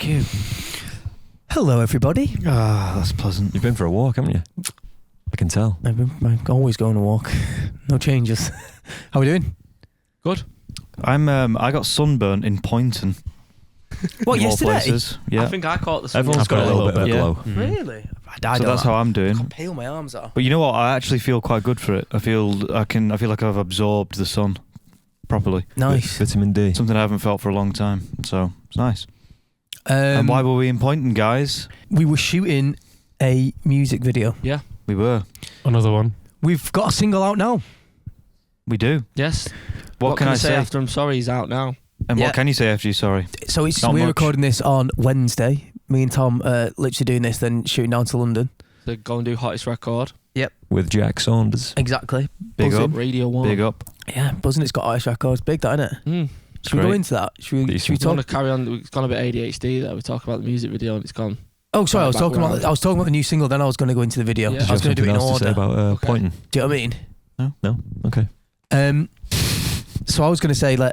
you. Hello, everybody. That's pleasant. You've been for a walk, haven't you? I can tell. I'm always going to walk. No changes. How are we doing? Good. I got sunburnt in Poynton. What, of all yesterday? places. Yeah. I think I caught the sun. Everyone's got a little bit of a Yeah. glow. Mm-hmm. Really? I So that's how I'm I doing. can peel my arms off. But you know what? I actually feel quite good for it. I feel like I've absorbed the sun properly. Nice. Vitamin D. Something I haven't felt for a long time. So it's nice. And why were we in Poynton, guys? We were shooting a music video. Yeah. We were. Another one. We've got a single out now. We do. Yes. What can I say? After I'm sorry he's out now? And Yeah. what can you say after you sorry? So Not we're much. recording this on Wednesday. Me and Tom literally doing this, then shooting down to London. So go and do hottest record. With Jack Saunders. Exactly. Big Buzzing. up. Radio 1. Big up. Yeah, buzzing. It's got Irish records. Big, that, innit? Mm. Should we go Great. into that? Should we Decent. We want talk? to carry on. It's gone a bit ADHD there. We talk about the music video and it's gone. Oh, sorry. I was talking Background. about the new single. Then I was going to go into the video. Yeah. I was going to do it in else to say order. about Okay. Poynton? Do you know what I mean? No? Okay. So I was going to say, well,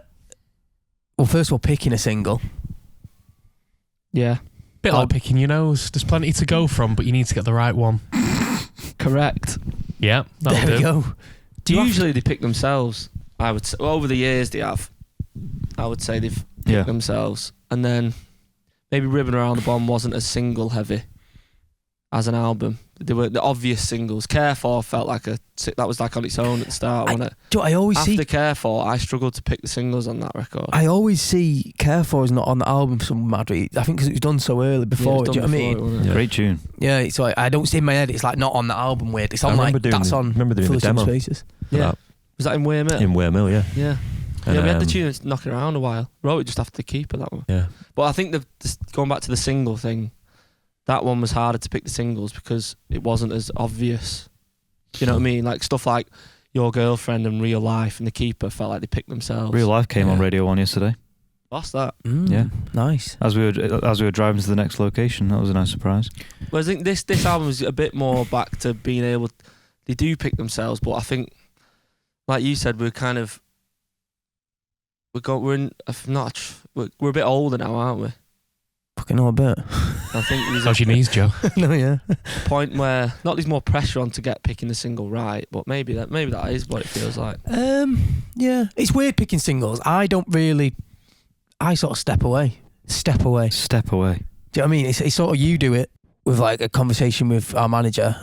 first of all, picking a single. Yeah. Bit Oh. like picking your nose. There's plenty to go from, but you need to get the right one. Correct. Yeah, that'll There we do. go. Do you have Usually they pick themselves. I would say, over the years they have. I would say they've picked Yeah. themselves. And then maybe Ribbon Around the Bomb wasn't as single heavy as an album. They were the obvious singles. Care For felt like that was like on its own at the start, wasn't it? do I always After see? Care For, I struggled to pick the singles on that record. I always see "Care For" is not on the album for some mad reason. I think because it was done so early before. Yeah, Do you know what I mean? wasn't it? Yeah. Great tune. Yeah. So I don't see in my head. It's like not on the album. Weird. It's on like that's on. Remember doing Full the of Some demo Spaces. for Yeah. that Was that in Weir Mill? in Weir Mill, yeah. Yeah. And, Yeah, we had the um, tune that's knocking around a while. Wrote it just after the Keeper, that one. Yeah. But I think going back to the single thing, that one was harder to pick the singles because it wasn't as obvious. Do you know what I mean? Like stuff like Your Girlfriend and Real Life and The Keeper felt like they picked themselves. Real Life came on Yeah. Radio 1 yesterday. Lost that. Yeah. Nice. As we were driving to the next location. That was a nice surprise. Well, I think this album is a bit more back to being able. They do pick themselves, but I think, like you said, we're a bit older now, aren't we? Fucking all a bit. I think there's How's your knees, Joe? No, yeah. point where not there's more pressure on to get picking the single right, but maybe that is what it feels like. Yeah. It's weird picking singles. I sort of step away. Step away. Do you know what I mean? It's sort of you do it with like a conversation with our manager,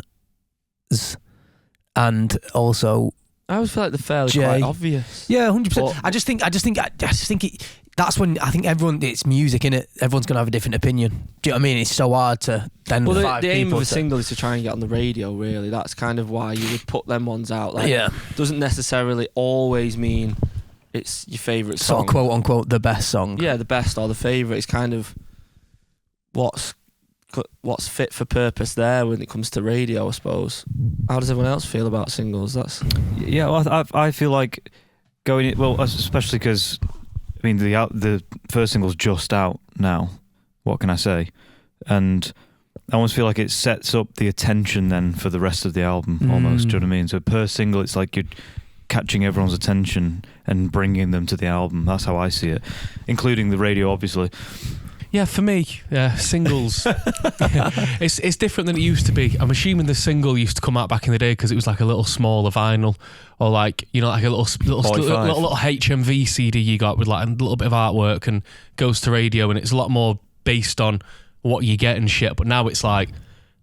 and also I always feel like they're fairly Jay. quite obvious. yeah, 100%. But- I just think that's when I think everyone. It's music, innit? Everyone's gonna have a different opinion. Do you know what I mean? It's so hard to then. Well, five the aim people of a to- single is to try and get on the radio. Really, that's kind of why you would put them ones out. Like, Yeah, doesn't necessarily always mean it's your favourite sort song. of quote unquote the best song. Yeah, the best or the favourite. It's kind of what's fit for purpose there when it comes to radio, I suppose. How does everyone else feel about singles? That's Yeah, well, I feel like especially because I mean the first single's just out now. What can I say? And I almost feel like it sets up the attention then for the rest of the album. Almost, do you know what I mean? So per single, it's like you're catching everyone's attention and bringing them to the album. That's how I see it, including the radio, obviously. Yeah, for me, singles. It's different than it used to be. I'm assuming the single used to come out back in the day because it was like a little smaller vinyl, or like like a little HMV CD you got with like a little bit of artwork and goes to radio, and it's a lot more based on what you get and shit. But now it's like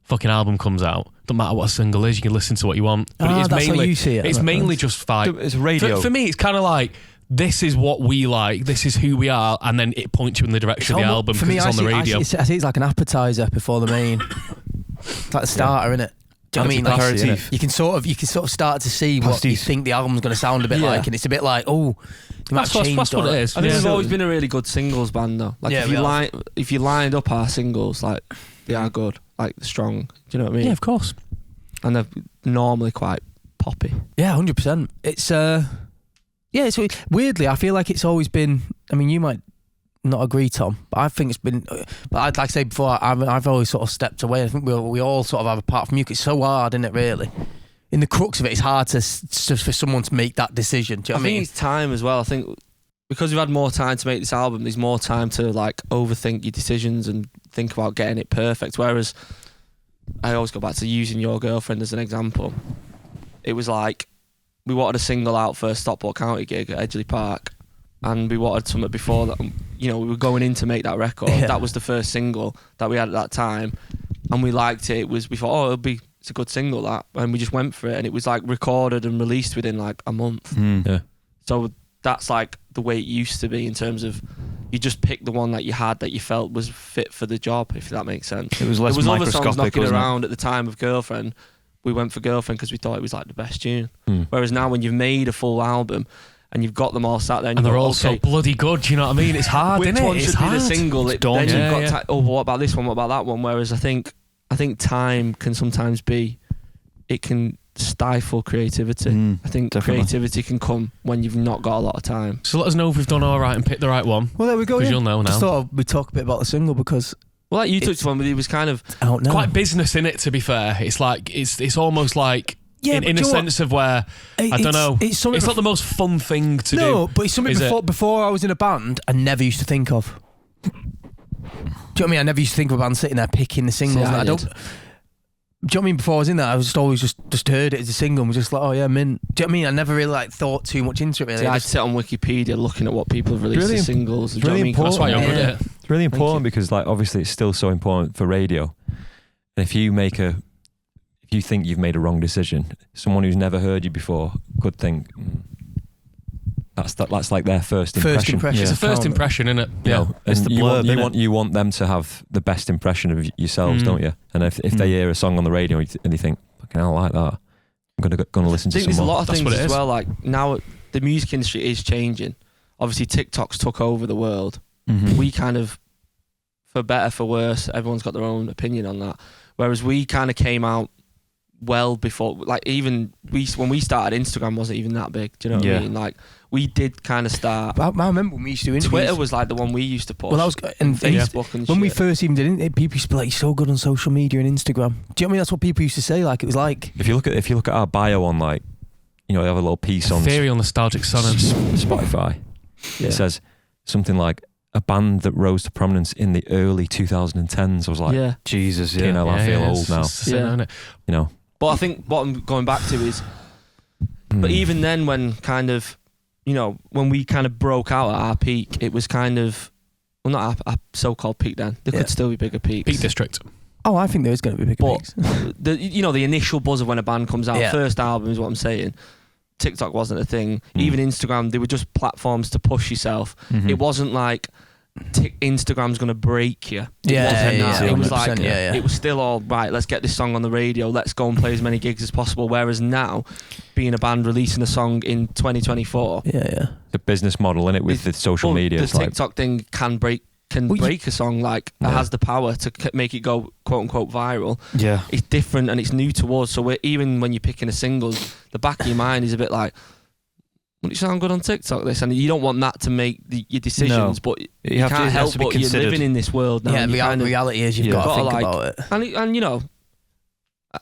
fucking album comes out. Don't matter what a single is, you can listen to what you want. But it is that's mainly how you see it. it's mainly just vibe. It's radio. For me, it's kind of like, this is what we like, this is who we are, and then it points you in the direction of the album for because me, it's on the radio. I see it's like an appetizer before the main. It's like the starter, innit? Do you know what I mean? That's Like, a aperitif. you can sort of start to see what you Pastis. think the album's going to sound a bit Yeah. like, and it's a bit like, oh, they might That's have changed what on it is. I think Yeah. we've always been a really good singles band though. Like Yeah, if you lined up our singles, like they are good, like strong. Do you know what I mean? Yeah, of course. And they're normally quite poppy. Yeah, 100%. It's it's weirdly, I feel like it's always been. I mean, you might not agree, Tom, but I think it's been. But I'd like to say before, I've always sort of stepped away. I think we all sort of have, apart from you. It's so hard, isn't it? Really, in the crux of it, it's hard to for someone to make that decision. Do you know I what I think mean? it's time as well. I think because we've had more time to make this album, there's more time to like overthink your decisions and think about getting it perfect. Whereas I always go back to using Your Girlfriend as an example. It was like we wanted a single out for a Stockport County gig at Edgley Park, and we wanted something before that. You know, we were going in to make that record. Yeah. That was the first single that we had at that time, and we liked it. We thought, it's a good single, that, and we just went for it, and it was like recorded and released within like a month. Yeah. So that's like the way it used to be, in terms of you just pick the one that you had that you felt was fit for the job, if that makes sense. It was less there was other microscopic, songs knocking wasn't it? around at the time of Girlfriend. We went for Girlfriend because we thought it was like the best tune. Mm. Whereas now, when you've made a full album and you've got them all sat there, and And you've they're got, all so okay, bloody good, you know what I mean? It's hard, which isn't one it? should It's be hard. the single? Then daunting. you've got Yeah. oh, what about this one? What about that one? Whereas I think time can sometimes be, it can stifle creativity. I think definitely. creativity can come when you've not got a lot of time. So let us know if we've done all right and picked the right one. Well, there we go. Because Yeah. you'll know Just now. thought we'd talk a bit about the single because Well, like you It's- touched on, it was kind of out now. Quite business in it, to be fair. It's like it's almost like Yeah, in but a do you know what? sense of where I don't know. It's something. It's not the most fun thing to do. No, but it's something is it? before I was in a band, I never used to think of. Do you know what I mean? I never used to think of a band sitting there picking the singles. See, I I don't. did. Do you know what I mean? Before I was in there, I was just always just heard it as a single and was just like, oh yeah, mint. Do you know what I mean? I never really like thought too much into it. Really. See, I I'd just- sit on Wikipedia looking at what people have released Really as singles. Do you know what I really mean? 'Cause That's why you're Yeah. good at it. It's really Thank important you. because, like, obviously, it's still so important for radio. And if you think you've made a wrong decision, someone who's never heard you before could think that's like their first impression. First impression. It's a first Count. impression, isn't it? You know, It's and the you want, blurb, you innit? want you want them to have the best impression of yourselves, Mm. don't you? And if they hear a song on the radio and they think, "Fucking hell, I like that," I'm gonna listen I to think some there's a more. lot of That's things what it as is. well. Like now, the music industry is changing. Obviously, TikTok's took over the world. Mhm. We kind of, for better, for worse, everyone's got their own opinion on that. Whereas we kind of came out well before, like even when we started, Instagram wasn't even that big. Do you know what I Yeah. mean? Like we did kind of start. I remember when we used to do interviews. Twitter was like the one we used to push. Well, that was and Facebook and when we shit. first even did it, people used to be like, "You're so good on social media and Instagram." Do you know what I mean? That's what people used to say. Like it was like, If you look at our bio on, like, you know, they have a little piece on Ethereal nostalgic sonnets. Spotify. Yeah. It says something like a band that rose to prominence in the early 2010s. I was like, yeah. Jesus, you know, I feel old now. Yeah. You know, But I think what I'm going back to is, but even then, when kind of, you know, when we kind of broke out at our peak, it was kind of, well, not our so-called peak then. There Yeah. could still be bigger peaks. Peak District. oh, I think there is going to be big But peaks. the initial buzz of when a band comes out, Yeah. first album is what I'm saying. TikTok wasn't a thing. Mm. Even Instagram, they were just platforms to push yourself. Mhm. It wasn't like Instagram's going to break you. It Yeah, wasn't yeah, that. yeah, It was 100%, like, yeah. it was still all right, let's get this song on the radio, let's go and play as many gigs as possible. Whereas now, being a band releasing a song in 2024, Yeah. the business model in it with the social media. the It's like, TikTok thing can break Well, break a song. Like it Yeah. has the power to make it go quote unquote viral. Yeah. It's different and it's new to us. So even when you're picking a single, the back of your mind is a bit like, "Would it sound good on TikTok?" This, and you don't want that to make your decisions, but You have to- can't it has help to be but you're considered. living in this world now. Yeah, and you kind of- reality is you've Yeah. got to Gotta, think like- about it. and you know,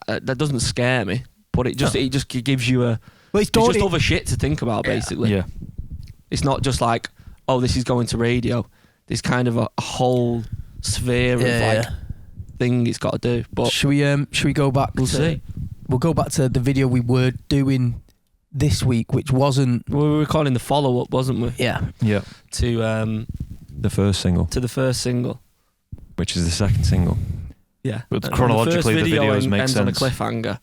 that doesn't scare me, but it just gives you Well, it's it's just daunting. other shit to think about. Yeah. Basically, Yeah. it's not just like, oh, this is going to radio. There's kind of a whole sphere of like thing it's got to do. But Should we go back? we'll to, see. We'll go back to the video we were doing this week, which wasn't. We were recording the follow up, wasn't we, Yeah. Yeah. to the first single, the first single? which is the second single. Yeah, But And chronologically, the first video videos make ends sense. on a cliffhanger,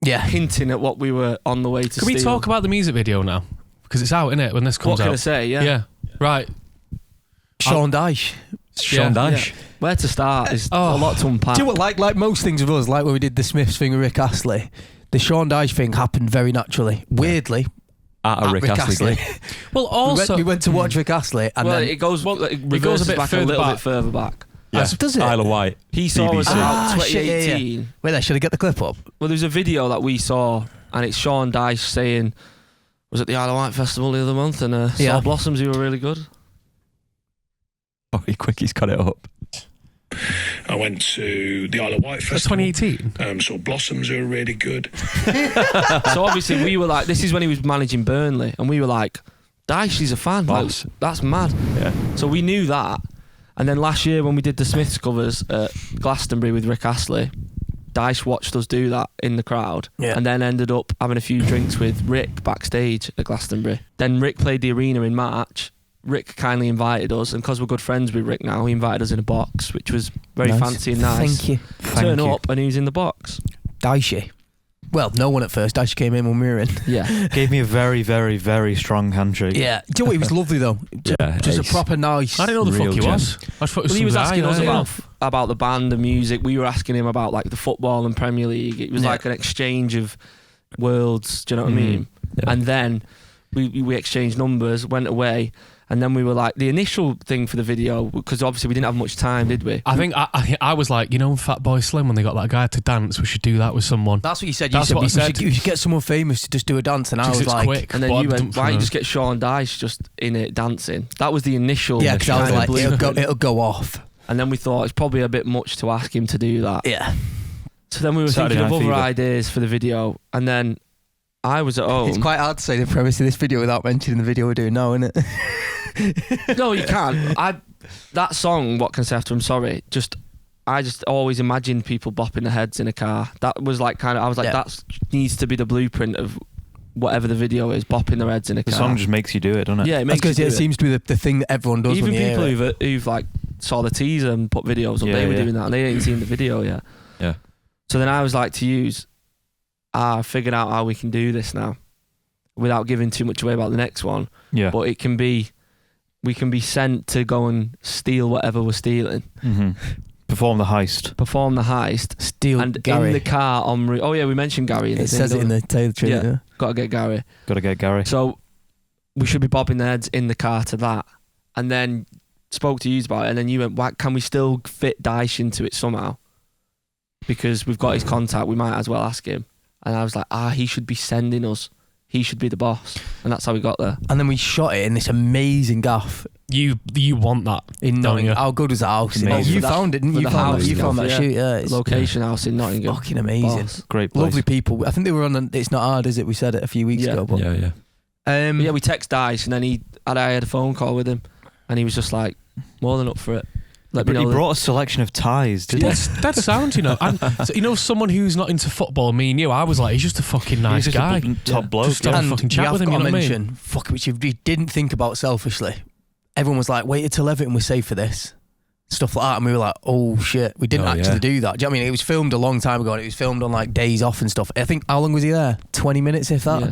Yeah. hinting at what we were on the way to. Can we steal. talk about the music video now? Because it's out, innit, when this What comes can I out. say? Yeah. Right. Sean Dyche. Sean Yeah. Dyche. Where to start is Oh. a lot to unpack. Do you know what? Like most things of us, like when we did the Smiths thing with Rick Astley, the Sean Dyche thing happened very naturally. Weirdly, At a Rick Astley gig. Well, also... we went to watch Rick Astley, and well, then it goes. Well, it it goes a bit back further a little back. bit further back. Yeah. does it? Isle of Wight. He saw us BBC. about shit, yeah, 2018. wait there. Should I get the clip up? Well, there's a video that we saw, and it's Sean Dyche saying, "Was at the Isle of Wight festival the other month, and Yeah. saw Blossoms. You were really good." Oh, he's got it up. I went to the Isle of Wight That's festival. 2018. Saw Blossoms, who were really good. So obviously we were like, this is when he was managing Burnley, and we were like, Dyche is a fan. Like, that's mad. Yeah. So we knew that. And then last year when we did the Smiths covers at Glastonbury with Rick Astley, Dyche watched us do that in the crowd, and then ended up having a few drinks with Rick backstage at Glastonbury. Then Rick played the arena in March. Rick kindly invited us, and because we're good friends with Rick now, he invited us in a box, which was very fancy and nice. Thank you. Turn up and he was in the box. Dyche. Well, no one at first. Dyche came in when we were in. Yeah. Gave me a very, very, very strong handshake. Yeah. Do you know what? He was lovely though. Just a proper nice. I didn't know the fuck he gem. was. I thought it was Well, he was some asking guy, us about the band, the music. We were asking him about like the football and Premier League. It was like an exchange of worlds. Do you know what I mean? Yeah. And then we exchanged numbers, went away. And then we were like, the initial thing for the video, because obviously we didn't have much time, did we? I think I was like, you know, Fatboy Slim, when they got that guy to dance, we should do that with someone. That's what you said. That's what I said. You should get someone famous to just do a dance, and I was It's like, quick. And then but you I went, don't why don't you know. just get Sean Dyche just in it dancing? That was the initial. yeah, because I was kind of like, blueprint. it'll go off. And then we thought it's probably a bit much to ask him to do that. Yeah. So then we were Saturday thinking of Night other Fever. ideas for the video, and then I was at home. It's quite hard to say the premise of this video without mentioning the video we're doing now, isn't it? No, you can't. That song, What Can I Say After I'm Sorry, I just always imagined people bopping their heads in a car. That was like I was like, that needs to be the blueprint of whatever the video is, bopping their heads in a The car. song just makes you do it, doesn't it? Yeah, it makes you Because do it it. seems to be the thing that everyone does Even when you people hear it. who've like saw the teaser and put videos up, Yeah, they were yeah. doing that, and they ain't seen the video yet. Yeah. So then I was like, I figured out how we can do this now, without giving too much away about the next one. Yeah. But we can be sent to go and steal whatever we're stealing, Perform the heist. perform the heist, Steal and Gary. in the car on. Oh yeah, we mentioned Gary. In It says it in the tail tree. Yeah. Yeah. Got to get Gary. Got to get Gary. So we should be bobbing their heads in the car to that, and then spoke to you about it, and then you went, "Why can we still fit Dyche into it somehow? Because we've got his contact, we might as well ask him." And I was like, he should be sending us. He should be the boss, and that's how we got there. And then we shot it in this amazing gaff You want that in don't Nottingham. you? How good was that house? Amazing. You For that- found it, didn't for you? the Found house that, you found gaff, that yeah. shoot. Yeah, it's Location house in Nottingham. fucking amazing. Boss. Great place. Lovely people. I think they were on. It's Not Hard, is it? We said it a few weeks Yeah. ago. But, Yeah. But yeah, we text Dyche, and then I had a phone call with him, and he was just like, more than up for it. Let me But know he that- brought a selection of ties, didn't he? That sounds, you know. And so, you know, someone who's not into football, me and you, I was like, he's just a fucking nice He's just guy. a top bloke. Just yeah. have a fucking chat we with have him, you got know to what I mean? mention, fuck, which you didn't think about selfishly. Everyone was like, wait till Everton was safe for this. Stuff like that. And we were like, oh shit, we didn't actually do that. Do you know what I mean? It was filmed a long time ago, and it was filmed on like days off and stuff. I think, how long was he there? 20 minutes, if that? Yeah.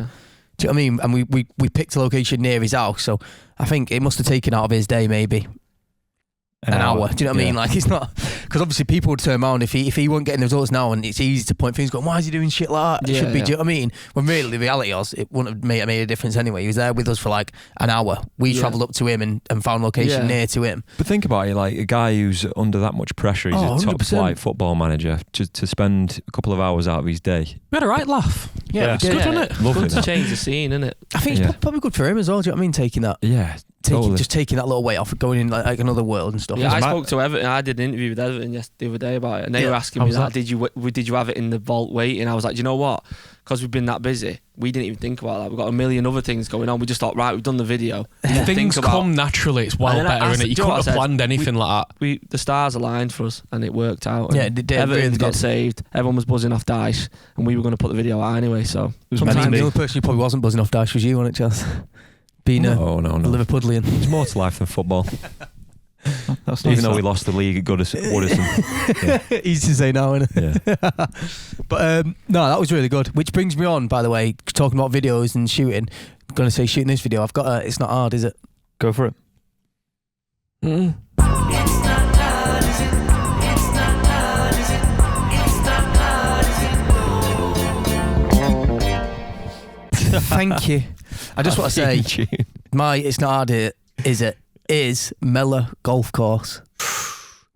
Do you know what I mean? And we picked a location near his house, so I think it must have taken out of his day maybe an hour. Do you know what I mean? Like, it's not, because obviously people would turn around if he wasn't getting the results now, and it's easy to point fingers, going, why is he doing shit like that? It Yeah, should be. yeah. Do you know what I mean? When really the reality was, it wouldn't have made a difference anyway. He was there with us for like an hour. We Yeah. travelled up to him and found a location Yeah. near to him. But think about it, like a guy who's under that much pressure, he's Oh, a top 100%. flight football manager, to spend a couple of hours out of his day. We had a right laugh. Yeah. It's good, wasn't it? Lovely Good to that. change the scene, isn't it? I think Yeah. it's probably good for him as well. Do you know what I mean? Taking that, Yeah, totally. just taking that little weight off, going in like another world and stuff. Yeah, I Matt- spoke to Everton. I did an interview with Everton the other day about it, and they Yeah. were asking How me was that. that? Did you have it in the vault waiting? I was like, do you know what? Because we've been that busy, we didn't even think about that. We've got a million other things going on. We just thought, right, we've done the video. We didn't Things think about- come naturally. It's well And then I better, asked- innit? You do you know couldn't what I have said? planned anything like that. The stars aligned for us, and it worked out. Yeah, And it did, Everton really got did. saved. Everyone was buzzing off Dyche, and we were going to put the video out anyway. So it was meant to Sometimes be. the only person who probably wasn't buzzing off Dyche was you, wasn't it, Chaz? Being a No. Liverpudlian. There's more to life than football. That's Even nice, though that. we lost the league at Goodison. Easy to say now, isn't it? Yeah. But no, that was really good. Which brings me on, by the way, talking about videos and shooting. I'm going to say shooting this video. I've got It's Not Hard, is it? Go for it. Thank you. I just want to say, my It's Not Hard, is Mella Golf Course.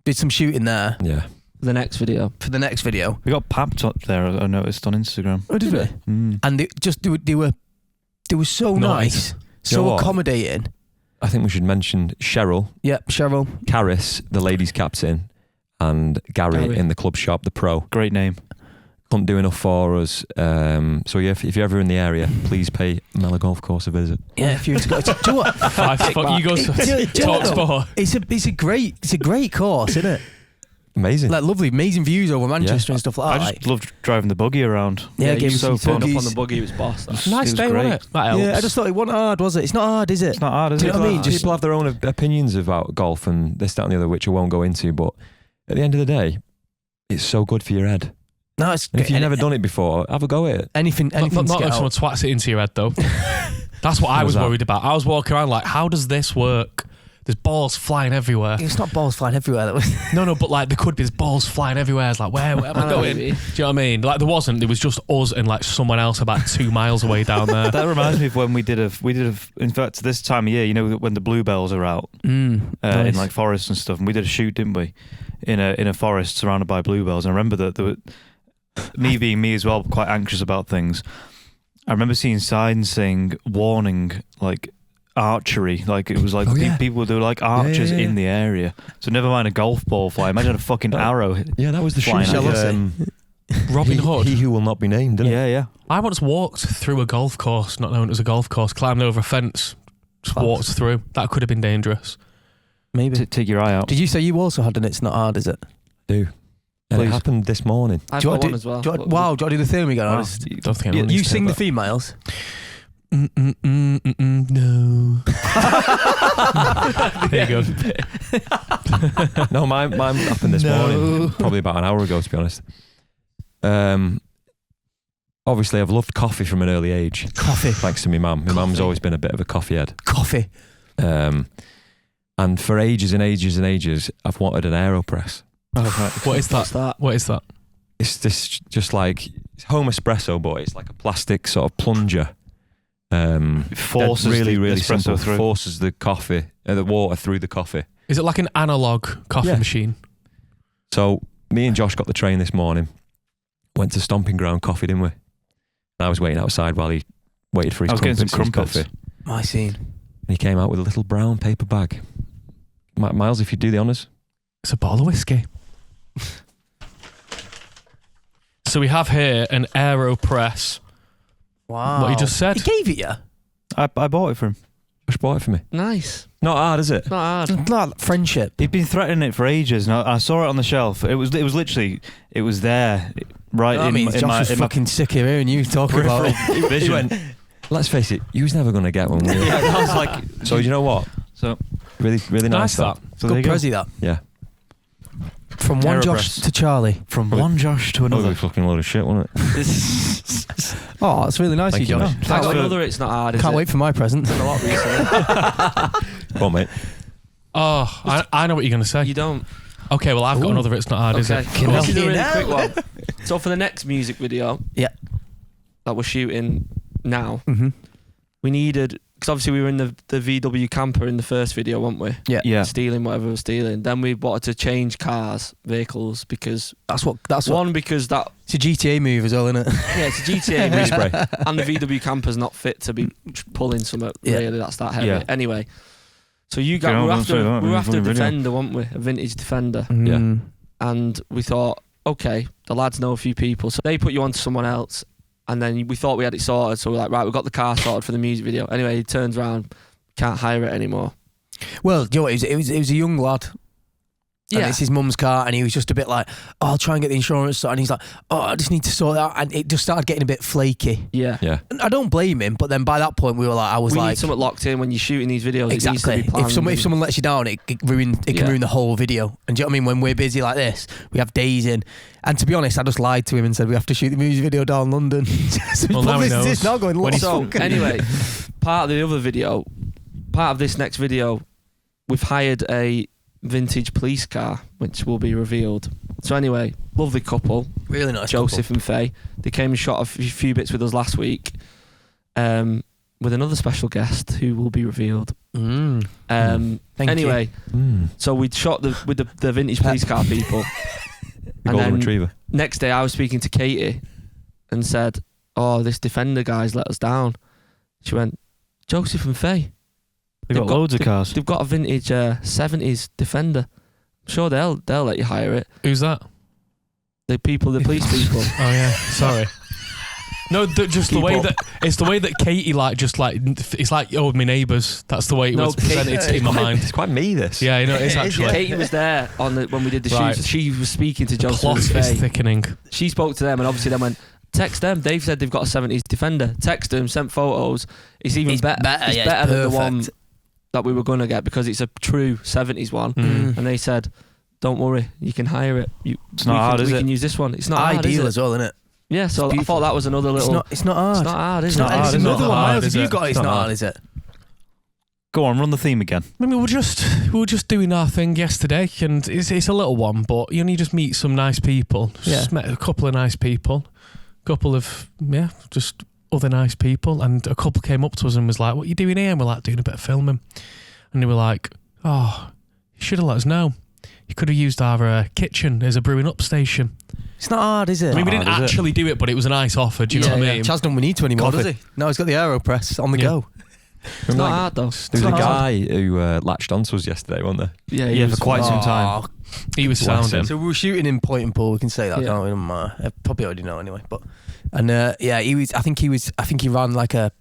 Did some shooting there Yeah. The next video. for the next video. We got papped up there, I noticed on Instagram. Oh, did we? Mm. And they were so nice, You know so what? accommodating. I think we should mention Cheryl, Yep, Cheryl. Caris, the ladies' captain, and Gary Gary. in the club shop, the pro. Great name. couldn't do enough for us. So yeah, if you're ever in the area, please pay Mela Golf Course a visit. Yeah, if you were to go, do you know what? 5 foot. You go to Talk Sport. It's a great course, isn't it? Amazing. Like lovely, amazing views over Manchester and stuff like that. I just loved driving the buggy around. Yeah, you so turned fun. up on the buggy. It was boss. Nice day, wasn't it? That helps. Yeah, I just thought it wasn't hard, was it? It's not hard, is it? It's not hard, is Do it? you know what I mean? Just people have their own opinions about golf and this, that, and the other, which I won't go into. But at the end of the day, it's so good for your head. No, it's And if you've never done it before, have a go at it. anything Not to if get someone out. twats it into your head, though. That's what I was worried about. I was walking around like, how does this work? There's balls flying everywhere. It's not balls flying everywhere. That was No, but like there could be balls flying everywhere. It's like, where am I going? Do you know what I mean? Like there wasn't. There was just us and like someone else about 2 miles away down there. That reminds me of when we did a. In fact, this time of year, you know, when the bluebells are out nice. in like forests and stuff, and we did a shoot, didn't we? In a forest surrounded by bluebells. And I remember that there were, me being me as well, quite anxious about things. I remember seeing signs saying warning, like archery, like it was like people do like archers in the area. So never mind a golf ball fly. Imagine a fucking arrow. Yeah, that was the Flying shoot. at Robin Hood. He who will not be named, didn't it? Yeah. I once walked through a golf course, not knowing it was a golf course, climbed over a fence, just walked through. That could have been dangerous. Maybe. Take your eye out. Did you say you also had an It's Not Hard, is it? Do. And it Please. happened this morning. I've Do you got want one to as well. do you want to do the thing we got? Don't think anyone You needs to sing know the females. No. There you go. No, mine happened this morning. Probably about an hour ago, to be honest. Obviously, I've loved coffee from an early age. Coffee. Thanks to my mum. My mum's always been a bit of a coffee head. Coffee. And for ages and ages and ages, I've wanted an AeroPress. What is What's that? that? What is that? It's this just like it's home espresso, but it's like a plastic sort of plunger. It forces really, the really espresso simple. through. Forces the coffee, the water through the coffee. Is it like an analog coffee Yeah. machine? So me and Josh got the train this morning. Went to Stomping Ground Coffee, didn't we? And I was waiting outside while he waited for his I was getting some crumpets, his crumpets. coffee. My scene. And he came out with a little brown paper bag. Miles, if you do the honours. It's a bottle of whiskey. So we have here an AeroPress. Wow. What you just said. He gave it you? I bought it for him. Josh bought it for me. Nice. Not hard, is it? It's not hard. Not friendship. He'd been threatening it for ages, and I saw it on the shelf. It was literally there, right I in, mean, in Josh my was fucking sick of hearing you talk about it. peripheral He vision. went, let's face it, you was never going to get one. Were you? Yeah, I was like, So you know what? so Really, really nice. Nice that. so there Good you go. prezi that. Yeah. From one AeroPress. Josh to Charlie. From one Josh to Another another. fucking load of shit, wasn't it? Oh, that's really nice of Thank you, you, Josh. mate. I got for- another. It's not hard. Can't wait for my present. A lot recently. Go on, mate. Oh, I know what you're going to say. You don't. Okay, well, I've got another. It's not hard, is Okay. it? Fucking This is a hell. really Fucking quick one. So for the next music video, Yeah. that we're shooting now, Mm-hmm. we needed, because obviously we were in the VW camper in the first video, weren't we? Yeah. Stealing whatever we were stealing. Then we wanted to change vehicles, because That's what. because that It's a GTA move as well, isn't it? yeah, it's a GTA movie, Respray. and the VW camper's not fit to be pulling something Yeah. really that's that heavy. Yeah. Anyway, so we Can I were go through that? after a Funny video. Defender, weren't we? A vintage Defender. Mm. And we thought, okay, the lads know a few people, so they put you on to someone else, and then we thought we had it sorted, so we're like, right, we've got the car sorted for the music video. Anyway, he turns around, can't hire it anymore. Well, you know what, it was a young lad. And it's his mum's car, and he was just a bit like, oh, I'll try and get the insurance sorted. And he's like, oh, I just need to sort that out. And it just started getting a bit flaky. Yeah. Yeah. And I don't blame him, but then by that point, we were like, We need something locked in when you're shooting these videos. exactly. It needs to be planned. If someone lets you down, it can ruin the whole video. And do you know what I mean? When we're busy like this, we have days in. And to be honest, I just lied to him and said we have to shoot the music video down London. So Well, now he knows. now going, When he's So fucking- anyway, part of the other video, part of this next video, we've hired a vintage police car, which will be revealed. So anyway, lovely couple, really nice. Joseph and Faye. They came and shot a few bits with us last week, with another special guest who will be revealed. Thank Anyway, so we shot with the vintage police car people. The And golden then retriever. next day I was speaking to Katie and said, oh, this Defender guy's let us down. She went, Joseph and Faye, They've got loads of cars. they've got a vintage 70s Defender. I'm sure they'll let you hire it. Who's that? The police people. Oh yeah, sorry. No, just the way that it's the way that Katie it's like my neighbours. That's the way it was presented in my mind. It's quite me. This. Yeah, I know it's actually. Katie was there when we did the Right. shoots. She was speaking to The Joseph. plot is thickening. She spoke to them, and obviously they went, text them. They've said they've got a 70s Defender. Text them, sent photos. It's even better. It's better than the one that we were going to get because it's a true 70s one. Mm. And they said, don't worry, you can hire it. It's not hard, is it? We can use this one. It's not hard, ideal is as well, isn't it? Yeah, so I thought that was another little... It's not hard. It's not hard, is it? It's another one. Miles, if you got it, it's not hard, is it? Go on, run the theme again. I mean, we were just doing our thing yesterday, and it's a little one, but you just meet some nice people. Just met a couple of nice people, just other nice people, and a couple came up to us and was like, "What are you doing here?" And we're like, "Doing a bit of filming," and they were like, "Oh, you should have let us know. You could have used our kitchen as a brewing up station." It's not hard, is it? I mean, we didn't actually do it, but it was a nice offer. Do you know what I mean? Chaz don't need to anymore, does he? No, he's got the AeroPress on the go. It's not hard, though. There was a guy who latched onto us yesterday, wasn't there? Yeah, for quite some time. He was sounding. So we were shooting in Point and Pool. We can say that, can't we? Doesn't matter. Probably already know anyway. But he was. I think he ran like a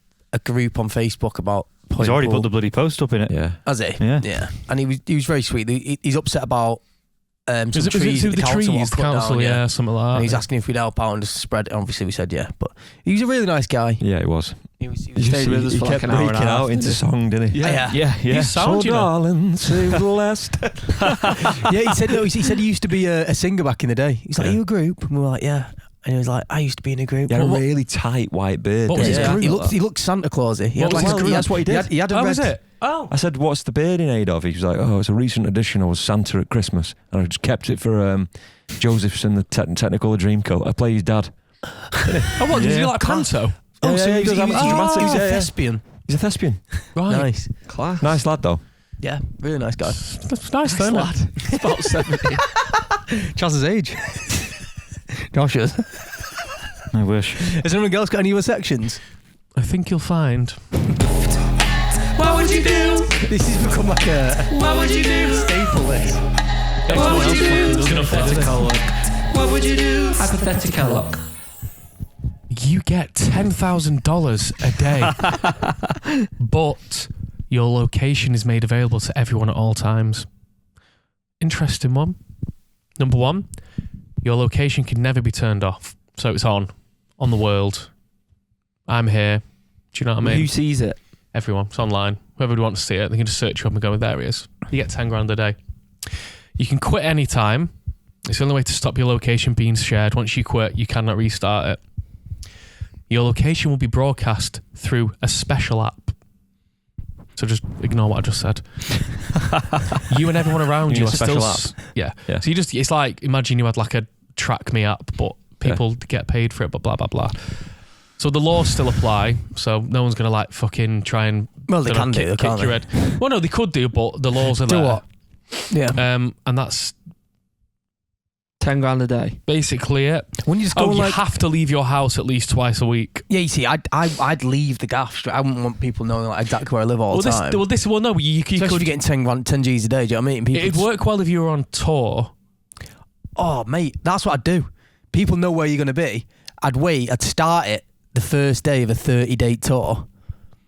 group on Facebook about Point He's already and Pool. put the bloody post up in it. Yeah. Has he? Yeah. And he was very sweet. He's upset about some Was it trees. the trees, the council, down, something like that. And he's asking if we'd help out and just spread it. Obviously, we said yeah. But he was a really nice guy. Yeah, it was. He stayed with us for like kept an hour and a breaking half. out into song, didn't he? Yeah. You sound, So darling, save the last. Yeah, he said no. He said he used to be a singer back in the day. He's like, "Are you a group?" And we were like, "Yeah." And he was like, "I used to be in a group." He had a really tight white beard. What was his didn't group? He looked Santa Clausy. He What had was like his a- group? That's what he did. He had a Oh, red. was it? Oh. I said, "What's the beard in aid of?" He was like, "Oh, it's a recent addition. I was Santa at Christmas, and I just kept it for Joseph's and the Technicolor Dreamcoat. I play his dad." Oh, what? Does he like Panto? Oh, so he he was does have dramatic. He was a yeah. thespian. He's a thespian. Right. Nice. Class. Nice lad, though. Yeah, really nice guy. That's nice, though, isn't it? It's about 70. Chaz's age. Josh's. I wish. Has anyone else got any other sections? I think you'll find. What would you do? This has become like a What would you do? staple. This. What would you do? Hypothetical. What would you do? Hypothetical. You get $10,000 a day, but your location is made available to everyone at all times. Interesting one. Number one, your location can never be turned off, so it's on the world. I'm here. Do you know what I mean? Who sees it? Everyone. It's online. Whoever would want to see it, they can just search you up and go, there he is. You get 10 grand a day. You can quit any time. It's the only way to stop your location being shared. Once you quit, you cannot restart it. Your location will be broadcast through a special app. So just ignore what I just said. You and everyone around you are special still... app? Yeah. Yeah. So it's like, imagine you had like a Track Me app, but people get paid for it, but blah, blah, blah. So the laws still apply, so no one's going to like fucking try and... Well, they can do, kick can't your they? head. Well, no, they could do, but the laws are Do there. what? Yeah. And that's 10 grand a day. basically it. When you just go You like, have to leave your house at least twice a week. yeah, you see, I'd leave the gaff straight. I wouldn't want people knowing like exactly where I live all the time. No, you Especially if could. you're getting 10 G's a day. Do you know what I mean? People It'd work well if you were on tour. Oh, mate, that's what I'd do. People know where you're going to be. I'd start it the first day of a 30-day tour.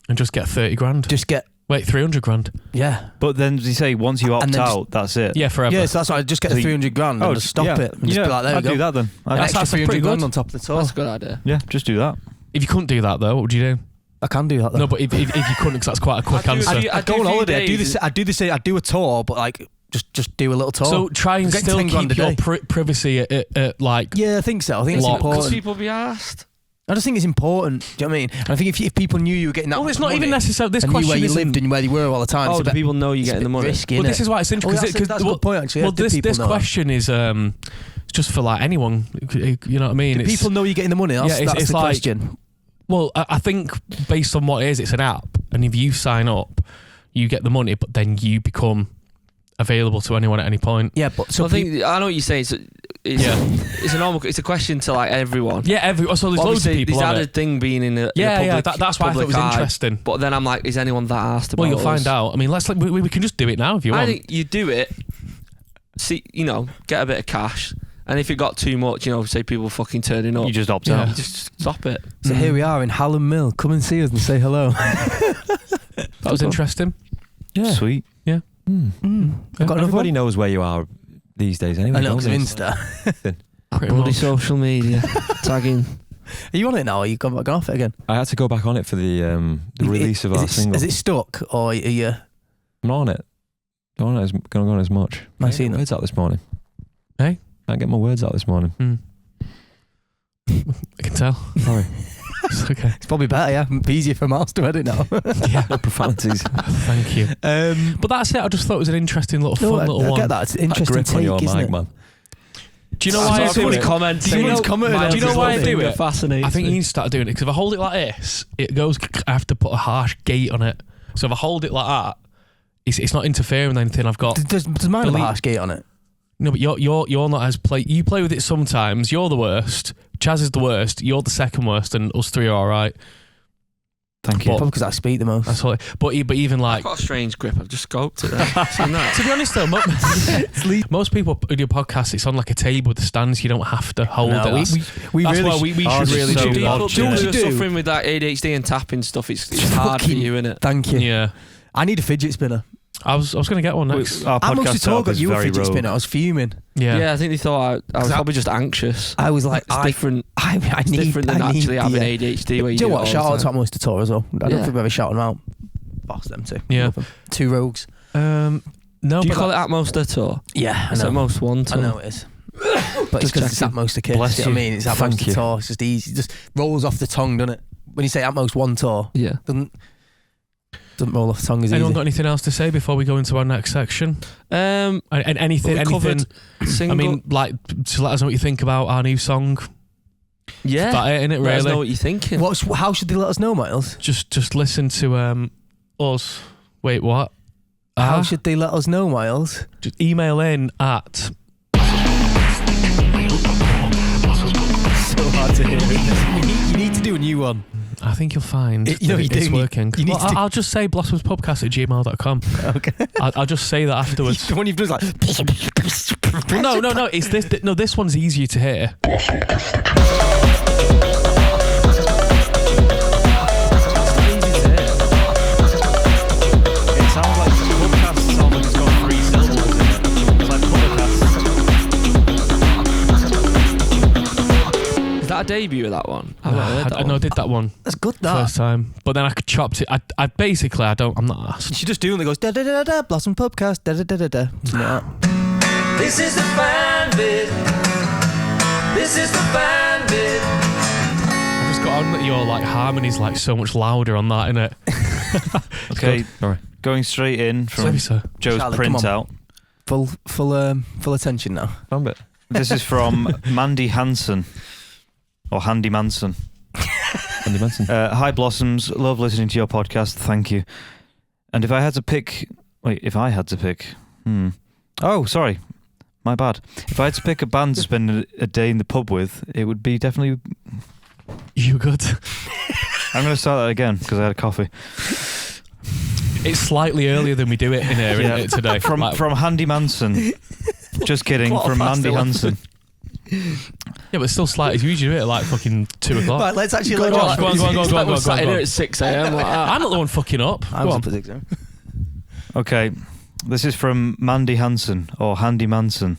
And just get 30 grand. Just get, 300 grand. yeah. But then you say once you opt And then out, that's it. Yeah, forever. Yeah, so that's why I'd just get So the you- 300 grand and just stop it. And just be like, there I'd we do go. that then. An That's extra pretty 300 grand good. on top of the tour. That's a good idea. Yeah, just do that. If you couldn't do that though, what would you do? I can do that though. No, but if you couldn't, because that's quite a quick I'd do- answer. I'd go on holiday. I'd do a tour, but like just do a little tour. So try and Get still 10 grand keep a your day. privacy at like... Yeah, I think so. I think it's Lock. Because important. people be asked. I just think it's important. Do you know what I mean? And I think if people knew you were getting that Well, much it's not money even necessary. This and knew question where you isn't- lived and where you were all the time, it's Oh, a do bit, people know you're it's a getting bit the money? risky, Well, innit? this is why it's interesting. That's a good point, actually. Well, Do this people know? question is just for like anyone. You know what I mean? Do people know you're getting the money? That's it's the like- question. Well, I think based on what it is, it's an app, and if you sign up, you get the money, but then you become available to anyone at any point. Yeah, but so I think I know what you're saying. It's a normal. It's a question to like everyone. Yeah, so there's loads of Obviously, people this on added it. thing being in a public, That's why I thought it was public eye. interesting. But then I'm like, is anyone that asked about? Well, you'll us? find out. I mean, we can just do it now if you want. I think you do it. See, get a bit of cash, And if it got too much, say people fucking turning up, You just opt Yeah. out. you just stop it. So here we are in Hallam Mill. Come and see us and say hello. That was interesting. Yeah. Sweet. Yeah. I've got another Everybody one. knows where you are these days anyway. I know, don't because they? of Insta. Pretty Bloody much. social media tagging. Are you on it now? Or you gone off it again? I had to go back on it for the release of our single. Is it stuck or are you? I'm not on it. Don't on it going on as much. I Can't seen get it. words out this morning. Hey? Can't get my words out this morning. I can tell. Sorry. It's okay. It's probably better. Yeah, it's easier for Miles to edit now. Yeah. No profanities. Thank you. But that's it. I just thought it was an interesting little fun I little one. get that. It's an That interesting grip on your take, isn't mic, it? man. Do you know why I do Somebody it? commented. Do you know- commented do you know why I do it? Fascinating. I think you need to start doing it because if I hold it like this, it goes. I have to put a harsh gate on it. So if I hold it like that, it's not interfering with anything I've got. Does mine have a Delete. harsh gate on it? No, but you're not as play. You play with it sometimes. You're the worst. Chaz is the worst. You're the second worst, and us three are all right. Thank you. Probably because I speak the most. That's all. But even like, I've got a strange grip. I've just scoped it there. Seen that? to be honest though, most people who do podcasts, it's on like a table with the stands. You don't have to hold No, it. we That's really why we ours should is really so do odd. that. People what who you are do? suffering with that ADHD and tapping stuff, it's hard for Fucking- you, innit? Thank you. Yeah, I need a fidget spinner. I was going to get one next. Our I must have podcast setup told is you a very fidget rogue. spinner. I was fuming. Yeah. I think they thought I was probably just anxious. I was like, It's different. I It's need, different than I need actually having the, ADHD where you do you do know it what? all Shout the out to time. Atmos to Tour as well. I don't Yeah. think we've ever shouted them out. Boss them too. Yeah. Love them. Two rogues. No, Do you but call it Atmos the tour? Yeah, I It's know. Atmos one I tour. know it is. But it's Just because it's checking. Atmos to kiss. Bless Do you know what I you. mean? It's Atmos Thank to you. tour. It's just easy. It just rolls off the tongue, doesn't it? When you say Atmos one tour, Yeah. doesn't roll off the tongue as anyone easy. got anything else to say before we go into our next section? And anything? We covered I single. mean, like, to let us know what you think about our new song. yeah. That it, innit, Let us know really? what you're thinking. How should they let us know, Miles? Just listen to us. Wait, what? How should they let us know, Miles? Just email in at. So hard to hear. You need to do a new one. I think you'll find You know that you do. it's working. You need Well, to- I'll just say blossomspodcast@gmail.com. Okay. I'll just say that afterwards. The one you've done is like. Well, no. It's this. No, this one's easier to hear. It sounds like Pubcast sounds like it's got 3 syllables in it. It's like Pubcast. Is that a debut of that one? I've not heard that I one. did that one That's good. That. first time, but then I chopped it. I basically I'm not asked. You should just do one that goes da da da da Blossom Pubcast da da da da da. Something like that. This is the fan bit. This is the fan bit. I just got on that your like harmony's like so much louder on that, innit? Okay, Sorry. going straight in from Sorry, sir. Joe's Charlie, come on. printout. Full attention now. Found it. This is from Mandy Hansen, or Handy Manson. Andy Manson. Hi Blossoms, love listening to your podcast, thank you. And if I had to pick... Oh, sorry. My bad. If I had to pick a band to spend a day in the pub with, it would be definitely... You good? I'm going to start that again because I had a coffee. It's slightly earlier than we do it in here, isn't it, today? From Like- Handy Manson. Just kidding. From Mandy Hansen. yeah, but it's still slight. You usually do it at like fucking 2 o'clock. Right, let's actually Go let on, go on, go on, go on, go on, go on, Sat in go here on. at 6 a.m. like that. I'm not the one fucking up. I Go was on. up at 6 a.m. Okay, this is from Mandy Hansen, or Handy Manson.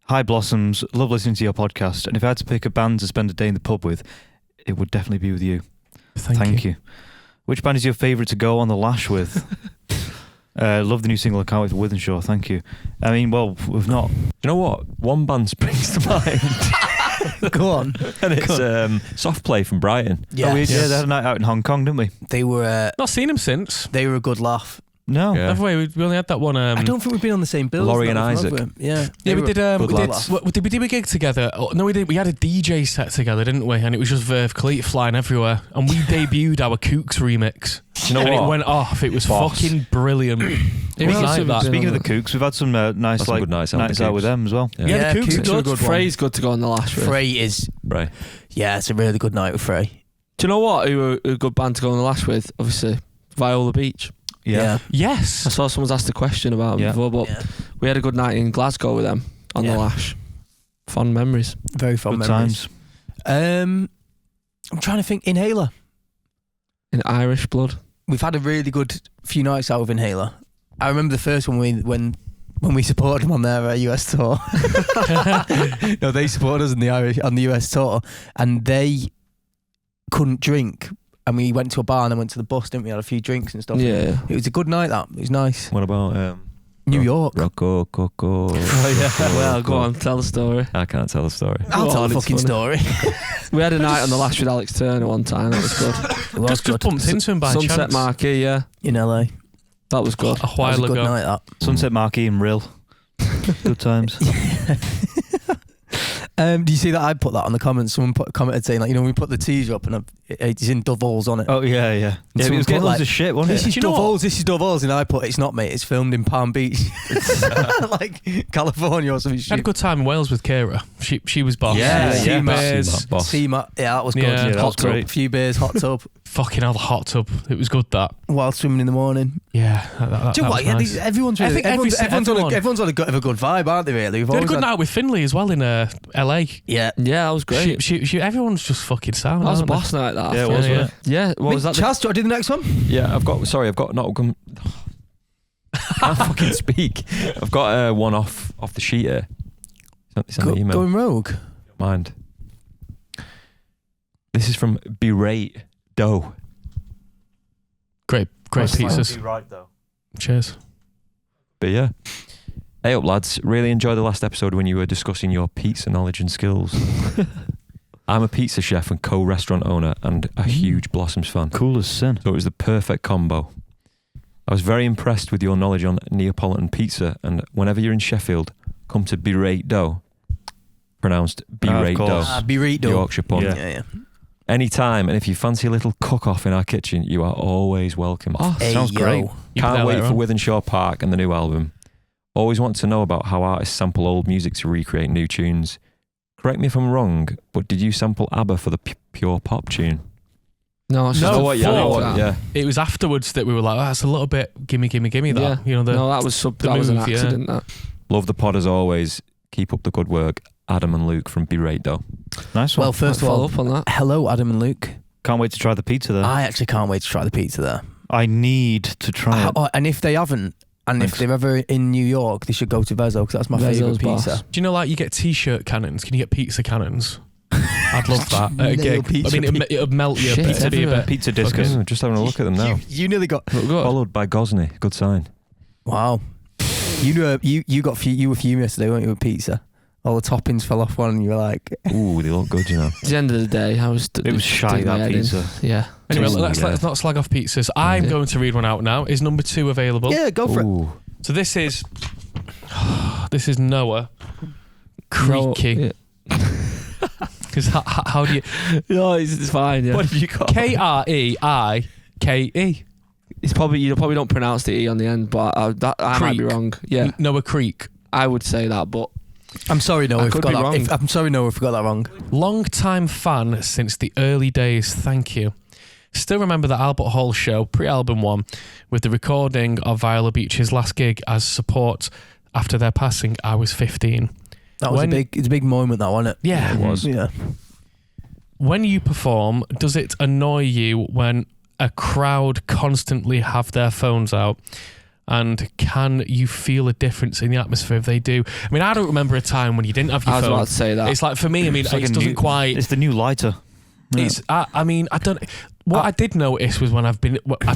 Hi Blossoms, love listening to your podcast, and if I had to pick a band to spend a day in the pub with, it would definitely be with you. Thank you. you. Which band is your favourite to go on the lash with? Love the new single I Can't Wait for Withenshaw, thank you. I mean, well, we've not... Do you know what? One band springs to mind, Go on. and it's Soft Play from Brighton. Yeah, Oh, yeah, they had a night out in Hong Kong, didn't we? they were Not seen him since. a good laugh. No. Yeah. Have we? We only had that one. I don't think we've been on the same bill. Laurie and Isaac. Yeah, Yeah, we did. good We did. lads. Did we do a gig together? Oh, no, we did. We had a DJ set together, didn't we? And it was just Verve Cleat flying everywhere. And we debuted our Kooks remix. Do you know and what? it went off. It was Boss. fucking brilliant. It was Well, like that. Speaking of the Kooks, we've had some nice some good nights out with nights the out with Kooks. them as well. Yeah. Yeah, the Kooks Kooks are are a good. good one. Frey's good to go on the lash with. Frey is. Right. Yeah, it's a really good night with Frey. Do you know what? Who were a good band to go on the lash with? Obviously, Viola Beach. Yeah. I Yes. saw someone's asked a question about them Yeah. before, but Yeah. we had a good night in Glasgow with them on Yeah. the lash. Fond memories. Very fond Good memories. times. I'm trying to think. Inhaler. In Irish blood. We've had a really good few nights out with Inhaler. I remember the first one when we supported them on their US tour. No, they supported us on the US tour, and they couldn't drink. And we went to a bar and then went to the bus, didn't we? Had a few drinks and stuff. Yeah. It was a good night. That it was nice. What about New York. Rocco Coco? Oh yeah. Well, go on, tell the story. I can't tell the story. I'll Go tell on, the it's fucking funny. story. We had a night on the Lash with Alex Turner one time. That was good. It was Just good. bumped into him by Sunset chance Marquee, yeah. In LA. That was good. a That was while a good ago. night. That. Sunset Marquee and Rill. Good times. Do you see that I put that on the comments? Someone commented saying, like, we put the teaser up and it's in Dovehalls on it. Oh yeah. Yeah, it someone was put, getting loads like, of shit, wasn't This it? is Dovehalls, this is Dovehalls, and I put, it's not, mate, it's filmed in Palm Beach. Like California or something She had a shit. good time in Wales with Kira. She was boss. Yeah, Sea yeah. beers. Sea boss. Yeah, that was good. Yeah, that Hot was tub, great. a few beers, hot tub, Fucking hell, the hot tub. It was good, that. while swimming in the morning. Yeah. That Do you know was what? nice. Yeah, everyone's really, I think everyone's everyone- on a good vibe, aren't they? Really, We've They had a always good night with Finley as well in LA. Yeah. Yeah, that was great. Everyone's just fucking sound. That was a aren't they? boss night, that. Yeah, it was, Yeah, wasn't it? Yeah, what was that? Chaz, do you want to do the next one? Yeah, I've got I can't fucking speak. I've got one off the sheet here. It's on the email. Going rogue. Mind. This is from Berate Doe. Great pizzas. Right though. Cheers. But yeah. Hey up, lads. Really enjoyed the last episode when you were discussing your pizza knowledge and skills. I'm a pizza chef and co-restaurant owner and a huge Blossoms fan. Cool as sin. So it was the perfect combo. I was very impressed with your knowledge on Neapolitan pizza, and whenever you're in Sheffield, come to Berate Doe. Pronounced Berate Doe. course. Burrito. Yorkshire pun. Yeah. Yeah. Anytime, and if you fancy a little cook-off in our kitchen, you are always welcome. Oh, Hey, sounds yo. great. You put Can't that wait later for on. Withenshaw Park and the new album. Always want to know about how artists sample old music to recreate new tunes. Correct me if I'm wrong, but did you sample ABBA for the Pure Pop tune? No, it's No, just what, a yeah, folk what, that. Yeah. It was afterwards that we were like, that's a little bit gimme that. Yeah. You know, No, that was the that was an move, yeah. accident. That. Love the pod as always. Keep up the good work. Adam and Luke from Berate Doe. Nice one. Well, first of Follow all, up on that. hello, Adam and Luke. Can't wait to try the pizza there. I actually can't wait to try the pizza there. I need to try it. And if they haven't, and Thanks. if they're ever in New York, they should go to Vezzo because that's my Vezzo's favourite boss. pizza. Do you know, like, you get t-shirt cannons? Can you get pizza cannons? I'd love that at a Nail gig. pizza I mean, it'd melt your Shit, pizza be a everywhere. bit. Pizza discus. Okay, just having a look at them now. You nearly got. Followed by Gosney. Good sign. Wow. You were fuming yesterday, weren't you, with pizza? All the toppings fell off one, and you were like, Ooh, they look good, you know. At the end of the day, I was. It was shy, that pizza. Yeah. Anyway, Ooh, let's not slag off pizzas. I'm Yeah. going to read one out now. Is number 2 available? "Yeah, go for it." Ooh. So this is Noah Creaky. Because how do you No, it's fine. Yeah. What have you got? Kreike? It's probably you probably don't pronounce the e on the end, but I might be Creek. wrong. Yeah, Noah Creek. I would say that, but I'm sorry, Noah. I If could got be that. wrong. I'm sorry, Noah. If I got that wrong. Long-time fan since the early days, thank you. Still remember the Albert Hall show, pre-album one, with the recording of Viola Beach's last gig as support after their passing. I was 15. That was it's a big moment, that, wasn't it? Yeah. It was. Yeah. When you perform, does it annoy you when a crowd constantly have their phones out? And can you feel a difference in the atmosphere if they do? I mean, I don't remember a time when you didn't have your I was phone. about to say that. It's like, for me, I mean, It's like it a doesn't new- quite... It's the new lighter. Yeah. It's. I mean, I don't. What I did notice was when I've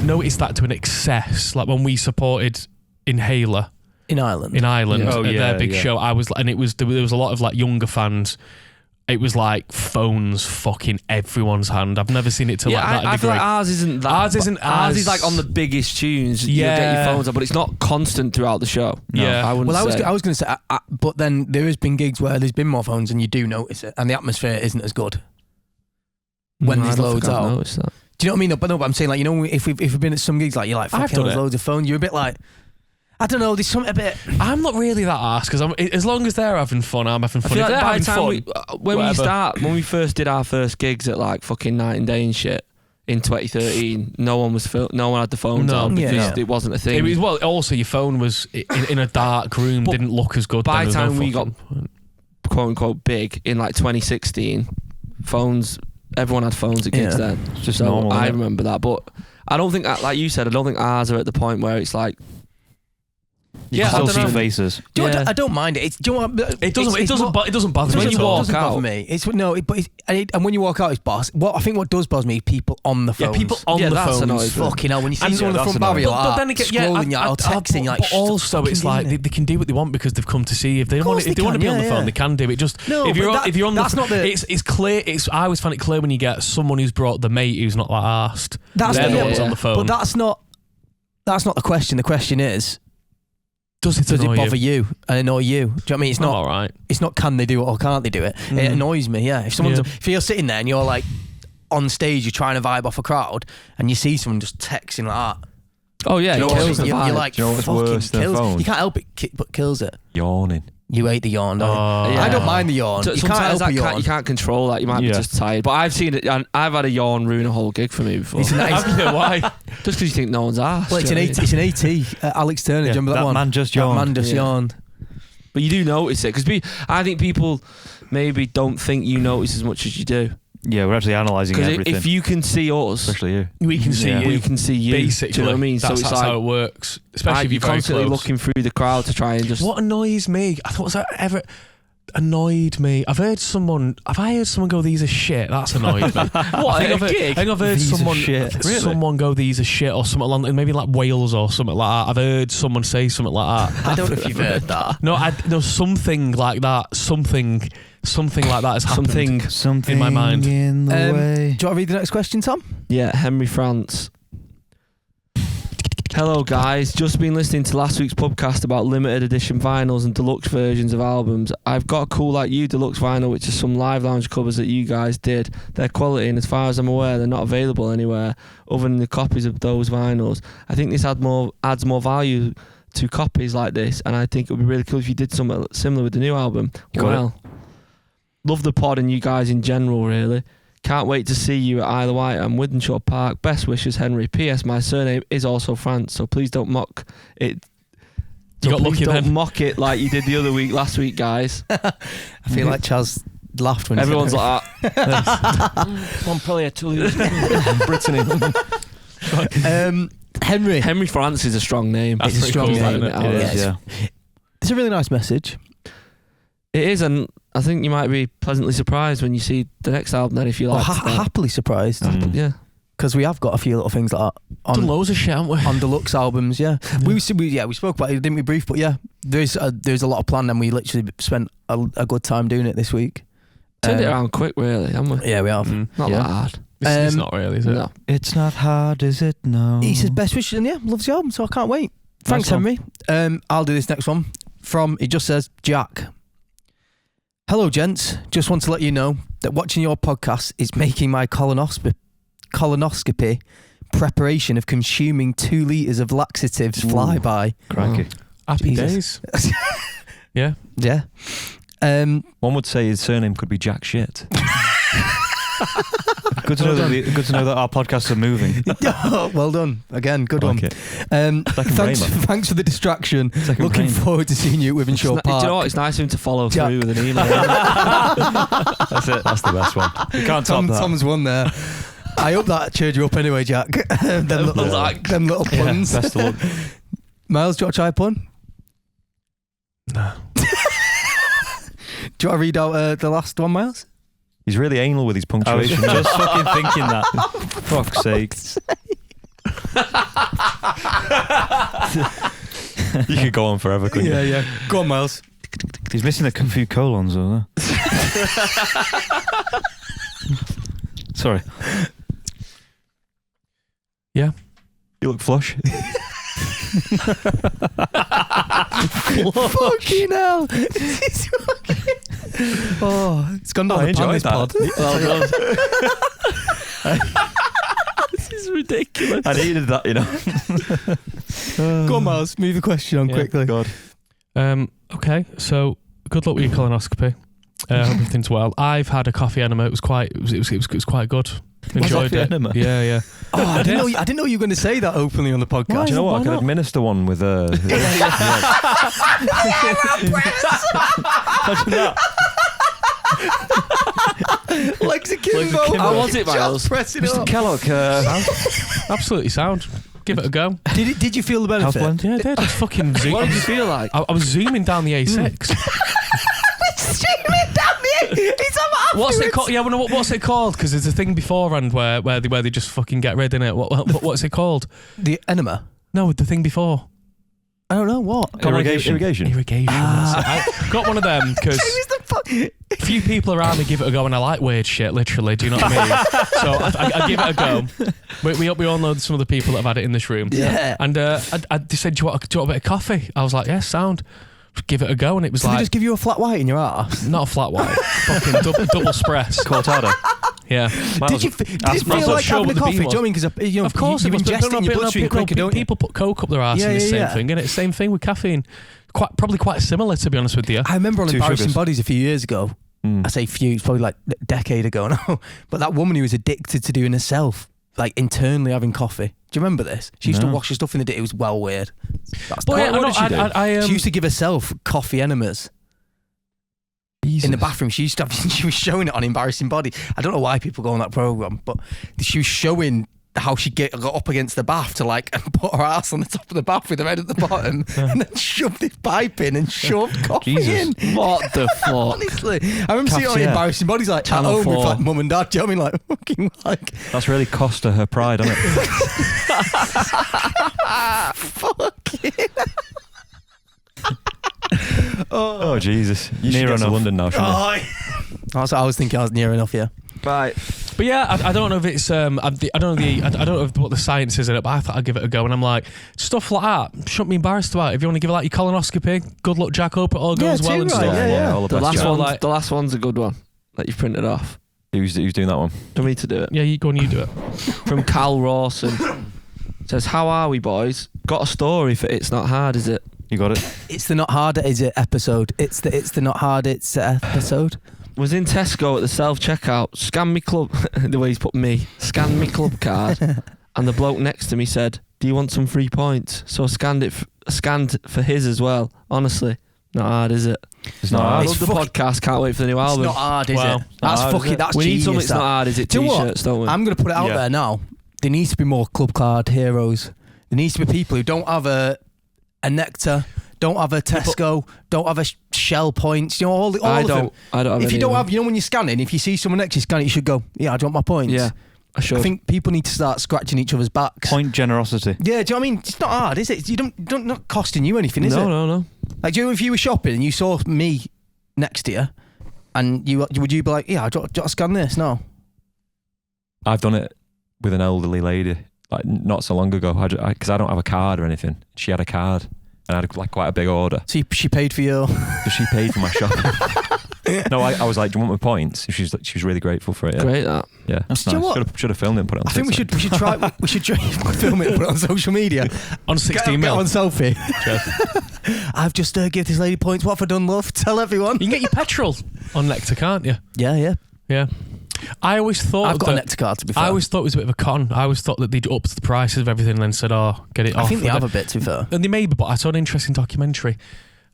noticed that to an excess. Like when we supported Inhaler In Ireland. in Ireland Yeah. Oh, at yeah, their big yeah. show, I was, and it was there was a lot of like younger fans. It was like phones fucking everyone's hand. I've never seen it to like that I feel degree. like ours isn't that. Ours isn't Ours as- is like on the biggest tunes. You Yeah. get your phones out, but it's not constant throughout the show. No. Yeah. I wouldn't Well, say. I was going to say, but then there has been gigs where there's been more phones and you do notice it, and the atmosphere isn't as good when No, there's I don't loads think I've out. noticed that. Do you know what I mean? No, but I'm saying, like, if we've been at some gigs, like, you're like, I've fucking done there's it. loads of phones. You're a bit like, I don't know. There's something a bit. I'm not really that arse because as long as they're having fun, I'm having I fun. feel If like they're by having the time fun, when we first did our first gigs at like fucking Night and Day and shit in 2013, no one had the phones No. on because Yeah. it wasn't a thing. it was, well, also your phone was in a dark room, But didn't look as good. by then, the there was time no we fucking point. quote unquote big in like 2016. Phones, everyone had phones at gigs then. It's just so normal. I isn't it? remember that, but I don't think, like you said, I don't think ours are at the point where it's like. You I can don't still see know. faces. Do you know Yeah. what, I don't mind it. It's, do you know what, It doesn't bother When me you at all. walk doesn't bother out. me. It's no, and when you walk out, it's boss. What I think what does bother me is people on the Yeah, phones. people on Yeah, the that's phones. annoying. Fucking hell, when you see And someone on the that's front barrier, annoying. like But then again, scrolling, you're like, texting, you're like, but also it's like they can do what they want because they've come to see you. If they want, course if they want to they be can, on the yeah, phone, yeah. they can do it. Just No, if you're but if you're on that's the, not the. it's clear. I always find it clear when you get someone who's brought the mate who's not that arsed. That's They're not, the ones yeah. on the phone. But that's not the question. The question is, does it does it annoy bother you and annoy you? Do you know what I mean? It's Oh, not. all right. It's not can they do it or can't they do it. It Mm. annoys me. Yeah, if someone's Yeah. if you're sitting there and you're like on stage, you're trying to vibe off a crowd, and you see someone just texting like that. Oh yeah, Do you it know kills what's the You're vibe. like, Do you know what's fucking worse than a kills. phone? You can't help it, but kills it. Yawning. You hate the yawn, don't you? Yeah. I don't mind the yawn. So You can't sometimes help a yawn. you can't control that. You might be Yeah. just tired. But I've seen it. And I've had a yawn ruin a whole gig for me before. It's an Why? Just because you think no one's asked. well, it's an AT. Alex Turner. Do you remember that one? man just That yawned. man just Yeah. yawned. But you do notice it because I think people maybe don't think you notice as much as you do. Yeah, we're actually analysing Because everything. if you can see us, Especially you. We can see Yeah. you. we can see you. Basically, Do you know what I mean? That's, so that's it's how it like works. Especially if you're you're very constantly close. looking through the crowd to try and just. What annoys me? I thought was that ever annoyed me. Have I heard someone go, "These are shit"? That's annoyed me. What, I at a gig? think I've heard These are someone shit. Really? someone go, "These are shit," or something along, maybe like Wales or something like that. I've heard someone say something like that. I don't know if you've heard that. No, something like that. Something like that has happened. Something in my mind. in the way. Do you want to read the next question, Tom? Yeah, Henry France. Hello guys, just been listening to last week's podcast about limited edition vinyls and deluxe versions of albums. I've got a Cool Like You deluxe vinyl, which is some live lounge covers that you guys did. They're quality, and as far as I'm aware, they're not available anywhere other than the copies of those vinyls. I think this adds more value to copies like this, and I think it would be really cool if you did something similar with the new album. Got Love the pod and you guys in general, really. Can't wait to see you at Isle of Wight and Withenshaw Park. Best wishes, Henry. P.S. My surname is also France, so please don't mock it. You got lucky don't then. mock it like you did the other week, last week, guys. I feel like Chaz laughed when he said Everyone's it. like, Montpellier, Toulouse, Brittany. Henry. Henry France is a strong name. That's It's a pretty strong cool, name. isn't it? It is, Yes. yeah. It's a really nice message. It is, and I think you might be pleasantly surprised when you see the next album then, if you Or like. happily surprised, Mm. Yeah. because we have got a few little things like that Done on loads of shit, haven't we? on deluxe albums. Yeah, we spoke about it, didn't we? Brief, but yeah, there's a lot of plan, and we literally spent a good time doing it this week. Turned it around quick, really, haven't we? Yeah, we have. Mm. Not Yeah. that hard. It's not really, is it? No. It's not hard, is it? No. He says best wishes, and yeah, loves the album, so I can't wait. Thanks, Nice one. Henry. I'll do this next one. It just says Jack. Hello, gents. Just want to let you know that watching your podcast is making my colonoscopy preparation of consuming 2 litres of laxatives fly by. Crikey. Happy Jesus. days. Yeah. Yeah. One would say his surname could be Jack Shit. Good to know that our podcasts are moving. Well done. Again, good one. Like it. Thanks for the distraction. Second Looking brain. forward to seeing you at Do Withenshaw you Park. know what? It's nice of him to follow Jack. through with an email. That's it. That's the best one. We can't top that. Tom's won there. I hope that cheered you up anyway, Jack. them little puns. Best of luck. Miles, do you want to try a pun? No. Do you want to read out the last one, Miles? He's really anal with his I was punctuation. just fucking thinking that. Fuck's sake. You could go on forever, couldn't you? Yeah. Go on, Miles. He's missing a few colons over there. Sorry. You look flush. Fucking hell. Oh, it's gone down I the pan, enjoyed this pod. This is ridiculous. I needed that, you know. Go on, Miles. Move the question on Yeah. quickly. God. Okay, so good luck with your colonoscopy. Hope everything's well. I've had a coffee enema. It was quite good. Enjoyed coffee it. enema? Yeah. Oh, I didn't know you were going to say that openly on the podcast. Do you know what? Why I could not? administer one with Imagine that. Legs akimbo. How was it, Miles? Just pressing Mr. up. Kellogg, Absolutely sound. Give it a go. Did you feel the House benefit? blend. Yeah, I did. I was fucking zooming. What did you feel like? I was zooming down the A6. Streaming down the It's on What's it called? Yeah, well, what's it called? Because there's a thing beforehand where they just fucking get rid in it. What's it called? The enema. No, the thing before. I don't know what. Irrigation. Irrigation. I got one of them because a few people around me give it a go, and I like weird shit. Literally, do you know what I mean? So I give it a go. We all know some of the people that have had it in this room. Yeah. And I just said, do you want a bit of coffee? I was like, yes, sound. Give it a go, and it was Did they like just give you a flat white in your arse? not a flat white, fucking double espresso. Cortado. Yeah. Did it feel Miles like sure having what a the coffee? bean Do you know what I mean? Because you know, Of course, you've it was ingested in your bloodstream quicker, don't you? people put Coke up their arse, and it's the same thing, and it's same thing with caffeine. Probably quite similar, to be honest with you. I remember on 2 Embarrassing sugars. Bodies a few years ago. I say few, it's probably like a decade ago now. But that woman who was addicted to doing herself, like internally having coffee. Do you remember this? She used to No. wash her stuff in the day. It was well weird. That's But yeah, what did she do? she used to give herself coffee enemas. In the bathroom, she was showing it on Embarrassing Body. I don't know why people go on that program, but she was showing how she got up against the bath to like put her ass on the top of the bath with her head at the bottom, and then shoved this pipe in and shoved coffee in. What the fuck? Honestly, I remember seeing it on Cafetiere. Embarrassing Bodies like Channel at home with 4. like mum and dad. Do you know what I mean? Like fucking like That's really cost her pride, hasn't it? fucking. Oh, Jesus. You should Near get to enough. London now, shouldn't you? That's what I was thinking. I was near enough. Yeah. Right. But yeah, I don't know if it's I don't know what the science is in it, but I thought I'd give it a go, and I'm like, stuff like that shouldn't be embarrassed about. If you want to give it like your colonoscopy, good luck, Jack. Hope it all goes well and too stuff. right. Yeah. All the The best. last know, one. like- The last one's a good one that you've printed off. Who's doing that one? For me to do it. Yeah, you go and you do it. From Cal Rawson. Says, how are we, boys? Got a story for It's Not Hard, is it? You got it. It's the Not Hard Is It episode. It's the Not Hard It's episode. Was in Tesco at the self-checkout. Scan me club... the way he's put me. Scan me club card. And the bloke next to me said, do you want some free points? So I scanned for his as well. Honestly, not hard, is it? It's not I hard. It's love the podcast. Can't wait for the new It's album. not hard, is Wow. it? That's Hard, fucking. is it? That's We need genius. some It's that. Not Hard, is it? Do you know what? T-shirts, don't we? I'm going to put it out Yeah. there now. There needs to be more club card heroes. There needs to be people who don't have a Nectar, don't have a Tesco, don't have a Shell points. You know, all I of them. don't have If any you don't of have, you know, when you're scanning, if you see someone next to you scanning, you should go, yeah, I do want my points. them. Yeah, I should. I think people need to start scratching each other's backs. Point generosity. Yeah, do you know what I mean? It's not hard, is it? You don't not costing you anything, is it? No. Like, do you know, if you were shopping and you saw me next to you, and would you be like, yeah, do you want to scan this? No. I've done it with an elderly lady, like not so long ago, because I don't have a card or anything. She had a card, and I had like quite a big order. So she paid for your. So she paid for my shopping. No, I was like, do you want my points? And she was really grateful for it. Yeah. Great, that. Yeah. That's Do you know nice. what? Should have filmed it and put it on I think we TikTok. should try film it and put it on social media. On 16 mil. Get on selfie. I've just give this lady points. What have I done, love? Tell everyone. You can get your petrol on Nectar, can't you? Yeah. Yeah. I always thought I've got a that- Nectar card, to be fair. I always thought it was a bit of a con. I always thought that they'd upped the prices of everything and then said, "Oh, get it off." I think they with have it. a bit, to be fair. And they maybe, but I saw an interesting documentary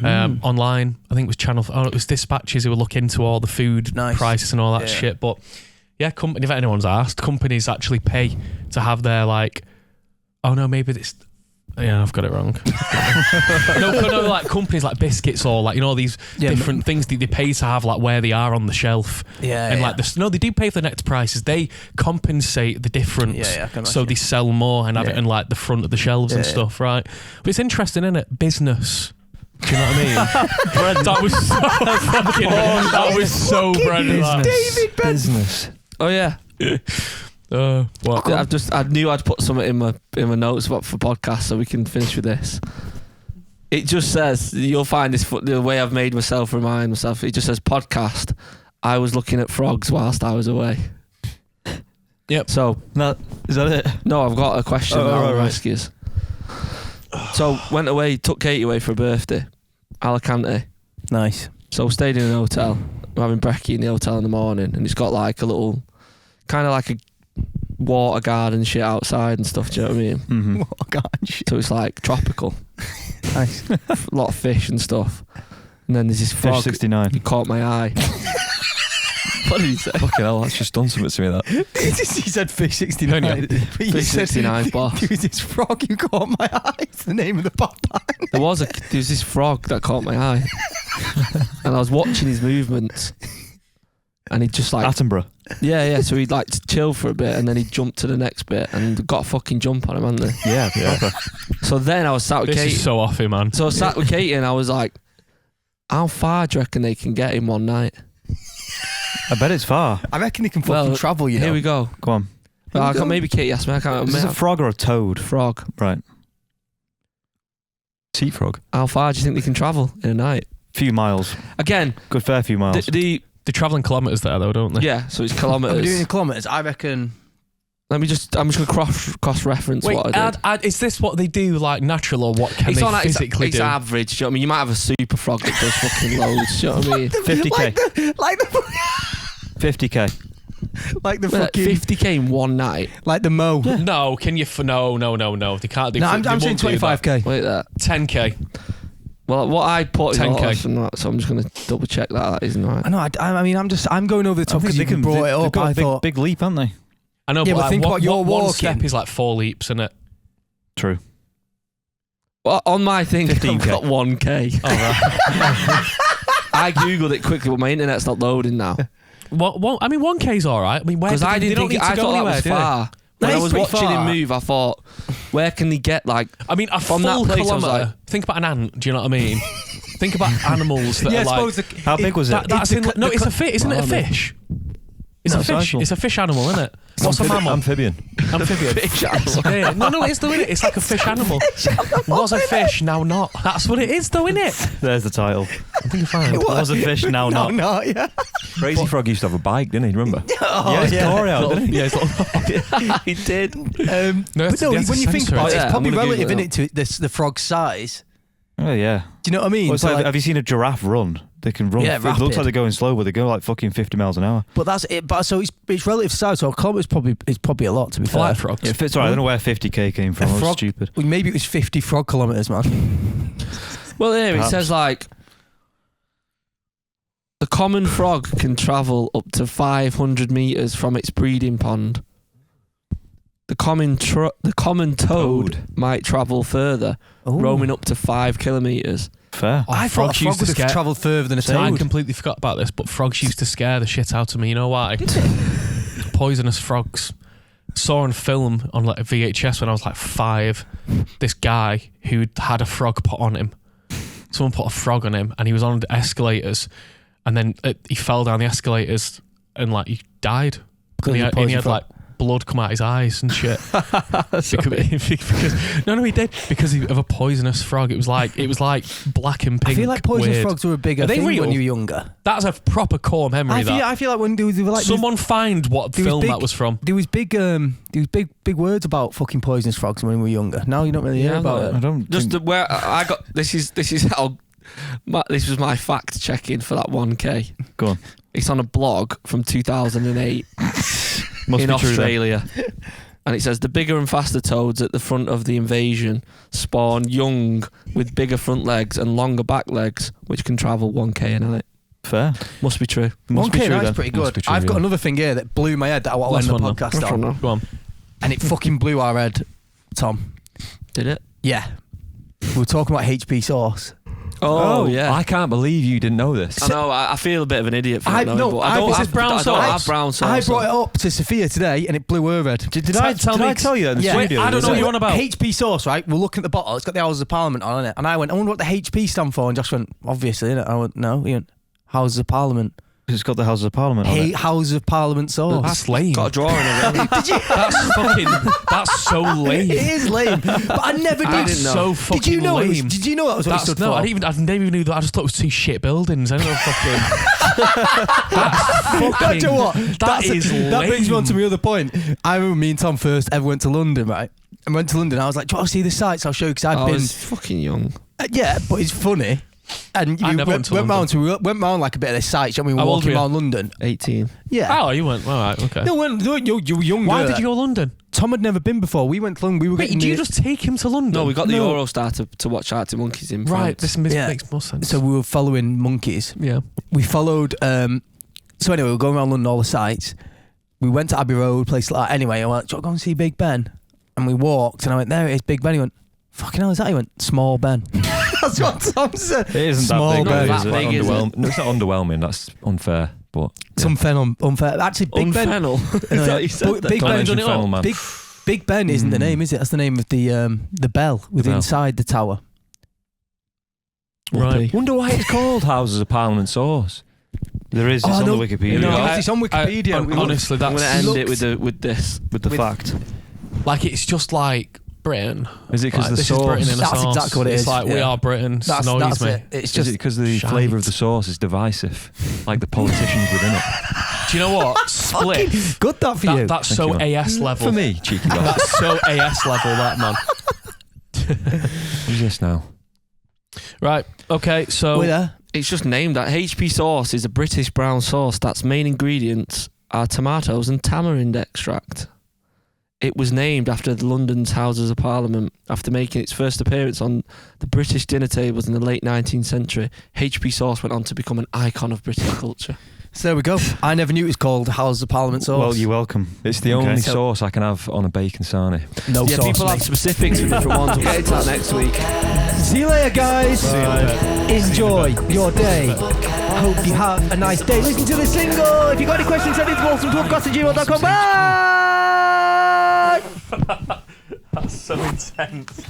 online. I think it was it was Dispatches who were looking into all the food Nice. prices and all that Yeah. shit. But yeah, if anyone's asked, companies actually pay to have their like. Oh no, maybe this. Yeah, I've got it wrong. no, like companies like biscuits or like, you know, these different things that they pay to have like where they are on the shelf. Yeah. And yeah. like no, they do pay for the Nectar prices. They compensate the difference, Yeah, I can so imagine. they sell more and have Yeah. it in like the front of the shelves and Yeah, yeah. stuff, right? But it's interesting, isn't it? Business. Do you know what I mean? That was so fucking. That was so Brendan. David Ben. Business. Oh yeah. What? Yeah, I knew I'd put something in my notes for podcast so we can finish with this. It just says, you'll find this the way I've made myself remind myself. It just says podcast. I was looking at frogs whilst I was away. Yep. So No, is that it? no, I've got a question that I'll right. ask you. So went away, took Katie away for a birthday, Alicante. Nice. So stayed in an hotel. We're having brekkie in the hotel in the morning, and it's got like a little, kind of like a water garden shit outside and stuff. Do you know what I mean? Mm-hmm. Oh, gosh. So it's like tropical, Nice. a lot of fish and stuff. And then there's this Fish frog. 69. He caught my eye. What did he say? Fucking hell, that's just done something to me, that. He said fish 69. But you Fish said 69, boss. there was this frog who caught my eye. It's the name of the pop band. There was this frog that caught my eye, and I was watching his movements, and he just like Attenborough. yeah. So he'd like chill for a bit, and then he'd jump to the next bit, and got a fucking jump on him, hadn't they? Yeah. So then I was sat with This Katie. is so offy, man. So I sat with Katie, and I was like, "How far do you reckon they can get in one night?" I bet it's far. I reckon he can fucking travel, you know. Here we go. Go on. I can't, maybe Katie asked me. I can't Is this a remember. frog or a toad? Frog. Right. Sea frog. How far do you think they can travel in a night? Few miles. Again, Good fair few miles. the They're travelling kilometres there, though, don't they? yeah. So it's I'm kilometres. doing kilometres. I reckon. I'm just going to cross reference Wait, what I did. is this what they do, like natural, or what can It's they on physically it's do? average. Do you know what I mean? You might have a super frog that does fucking loads. Do you know what I mean? 50k. Like the 50k. like the But fucking 50k in one night. like the Mo. No, can you? No. They can't do. No, I'm they saying won't do that. 25k. Wait there. 10k. Well, what I put is 10K. less than that, so I'm just going to double check that isn't right. I know. I mean, I'm going over the top because you brought it They've up. got I a thought. big leap, haven't they? I know, Yeah, but like, think what you're one walking. step is like 4 leaps, isn't it? True. Well, on my thing, 15K. I've got 1k. Oh, right. I googled it quickly, but my internet's not loading now. I mean, 1k's all right. I mean, where Because I they didn't don't think need to I go thought that anywhere, was do they? far. When I That is was pretty watching far. him move, I thought, where can they get like? I mean, a From full that place, I was kilometre. like- Think about an ant. Do you know what I mean? Think about animals that Yeah, I are like. suppose How big was it? That's in, no, it's a fish. Isn't it a Blimey. fish? It's No, a it's fish. actual. It's a fish animal, isn't it? What's a mammal? Amphibian. Amphibian. Fish animal. Yeah, no, it's though, innit? It's like a fish animal. Was a fish, now not. That's what it is, though, innit? There's the title. I think you're fine. What? Was a fish, now No, not. no, yeah. Crazy Frog used to have a bike, didn't he? Remember? Oh, He's gory out, didn't he? Yeah, it's little, He did. no, But no, when you think about it, Yeah, it's I'm probably gonna relative, Google isn't it, to the frog's size? Oh, yeah. Do you know what I mean? Well, it's So, like, like- have you seen a giraffe run? They can run. Yeah, It looks rapid. like they're going slow, but they go like fucking 50 miles an hour. but that's it. But so it's relative size. So a kilometre is probably a lot, to be fair. Flat frogs. Yeah, it's all right. I don't know where 50k came from. A I was frog- stupid. Well, maybe it was 50 frog kilometres, man. Well, here it Perhaps. says like the common frog can travel up to 500 meters from its breeding pond. The common toad might travel further, Ooh. roaming up to 5 kilometers. Fair. I thought a frogs frog used to would have scare. travelled further than a I toad. completely forgot about this, but frogs used to scare the shit out of me. You know why? Poisonous frogs. Saw on film on like VHS when I was like 5. This guy who had a frog put on him. Someone put a frog on him, and he was on the escalators, and then he fell down the escalators, and like he died. Because And of he the had poison like blood come out his eyes and shit. because no, he did because of a poisonous frog. It was like black and pink. I feel like poisonous weird. frogs were a bigger Are they thing real? when you were younger. That's a proper core memory. I feel like when they were like Someone find what there was film big- that was from. there was big words about fucking poisonous frogs when we were younger. Now you don't really hear Yeah, about I it. I don't. Just think- where I got this is how this was my fact checking for that 1k. Go on. It's on a blog from 2008 Must in be true. Australia. And it says the bigger and faster toads at the front of the invasion spawn young with bigger front legs and longer back legs, which can travel 1k a night. Fair. Must be true. Must be 1K, true that's then. pretty Must good. be true, I've got yeah. another thing here that blew my head that I want to Last end the one, podcast Which one on. now? Go on. And it fucking blew our head, Tom. Did it? Yeah. We were talking about HP sauce. Oh, yeah. I can't believe you didn't know this. I know. I feel a bit of an idiot for I- not knowing, no, but I- I don't this have is brown I don't sauce. have brown sauce. I brought it up to Sophia today and it blew her head. Did I tell you that in the Yeah. studio? Wait, I don't know what you're on about. HP sauce, right? We're looking at the bottle. It's got the Houses of Parliament on it. And I went, I wonder what the HP stand for. And Josh went, obviously, innit? I went, no. He went, Houses of Parliament. It's got the Houses of Parliament on Hate it. Houses of Parliament sauce. That's lame. Got a drawing of it. That's fucking. That's so lame. It is lame. But I never did. I That's didn't know. so fucking Did you know it was, lame. did you know that was what it stood no, for? I never even knew that. I just thought it was 2 shit buildings. I don't know fucking. That's Do fucking. you know what? That is that brings me on to lame. my other point. I remember me and Tom first ever went to London, right? And went to London. I was like, do you want to see the sites? I'll show you because I'd I been. was fucking young. Yeah, but it's funny. And I you never went to went London. round went round like a bit of the sites. I mean, we How were old walking were you? around London. 18. Yeah. Oh, you went. All right. Okay. No, you were younger. Why did you go to London? Tom had never been before. We went to London. We were Wait, getting did you the- just take him to London? No, we got the No. Eurostar to watch Arctic Monkeys in Right. France. This Yeah. makes more sense. So we were following monkeys. yeah. We followed So anyway, we're going around London, all the sites. We went to Abbey Road, place like that. Anyway, I went, do you want to go and see Big Ben? And we walked, and I went, there it is, Big Ben. He went, fucking hell is that? He went, Small Ben. That's what Tom said. It isn't Small that big, Ben. is it? Big, is it? No, it's not underwhelming. That's unfair. But It's unfair. Actually, Big Ben. Unfennel. Is that what you said there? Big Don't Ben. mention Fennel, man. Big Ben isn't the name, is it? That's the name of the bell within bell. inside the tower. Right. Wonder why it's called Houses of Parliament sauce. There is. It's Oh, on no. the Wikipedia. No, it's on Wikipedia. Honestly, I'm that's going to end it looks- with with the fact. like it's just like Britain. Is it because Like, the this is Britain sauce? in a That's sauce. exactly what it it's is, like we yeah. are Britain. That's Annoys me. it. It's Is just it because the shite. flavour of the sauce is divisive, like the politicians within it? Do you know what? Split. good that for you. That's Thank so you, man. AS level. For me, cheeky dog. That's so AS level, that man. Who's this now? Right. Okay. So We're there. It's just named that. HP sauce is a British brown sauce that's main ingredients are tomatoes and tamarind extract. It was named after London's Houses of Parliament. After making its first appearance on the British dinner tables in the late 19th century, HP sauce went on to become an icon of British culture. So there we go. I never knew it was called Houses of Parliament sauce. Well, you're welcome. It's the Okay. only So- sauce I can have on a bacon sarnie. no Yeah, sauce, people have mate. specifics for different ones. We'll get into that next week. See you later, guys. Enjoy your day. Hope you have a nice day. Listen to the single. If you got any questions, send it to Pubcast@gmail.com. Bye. that's so intense.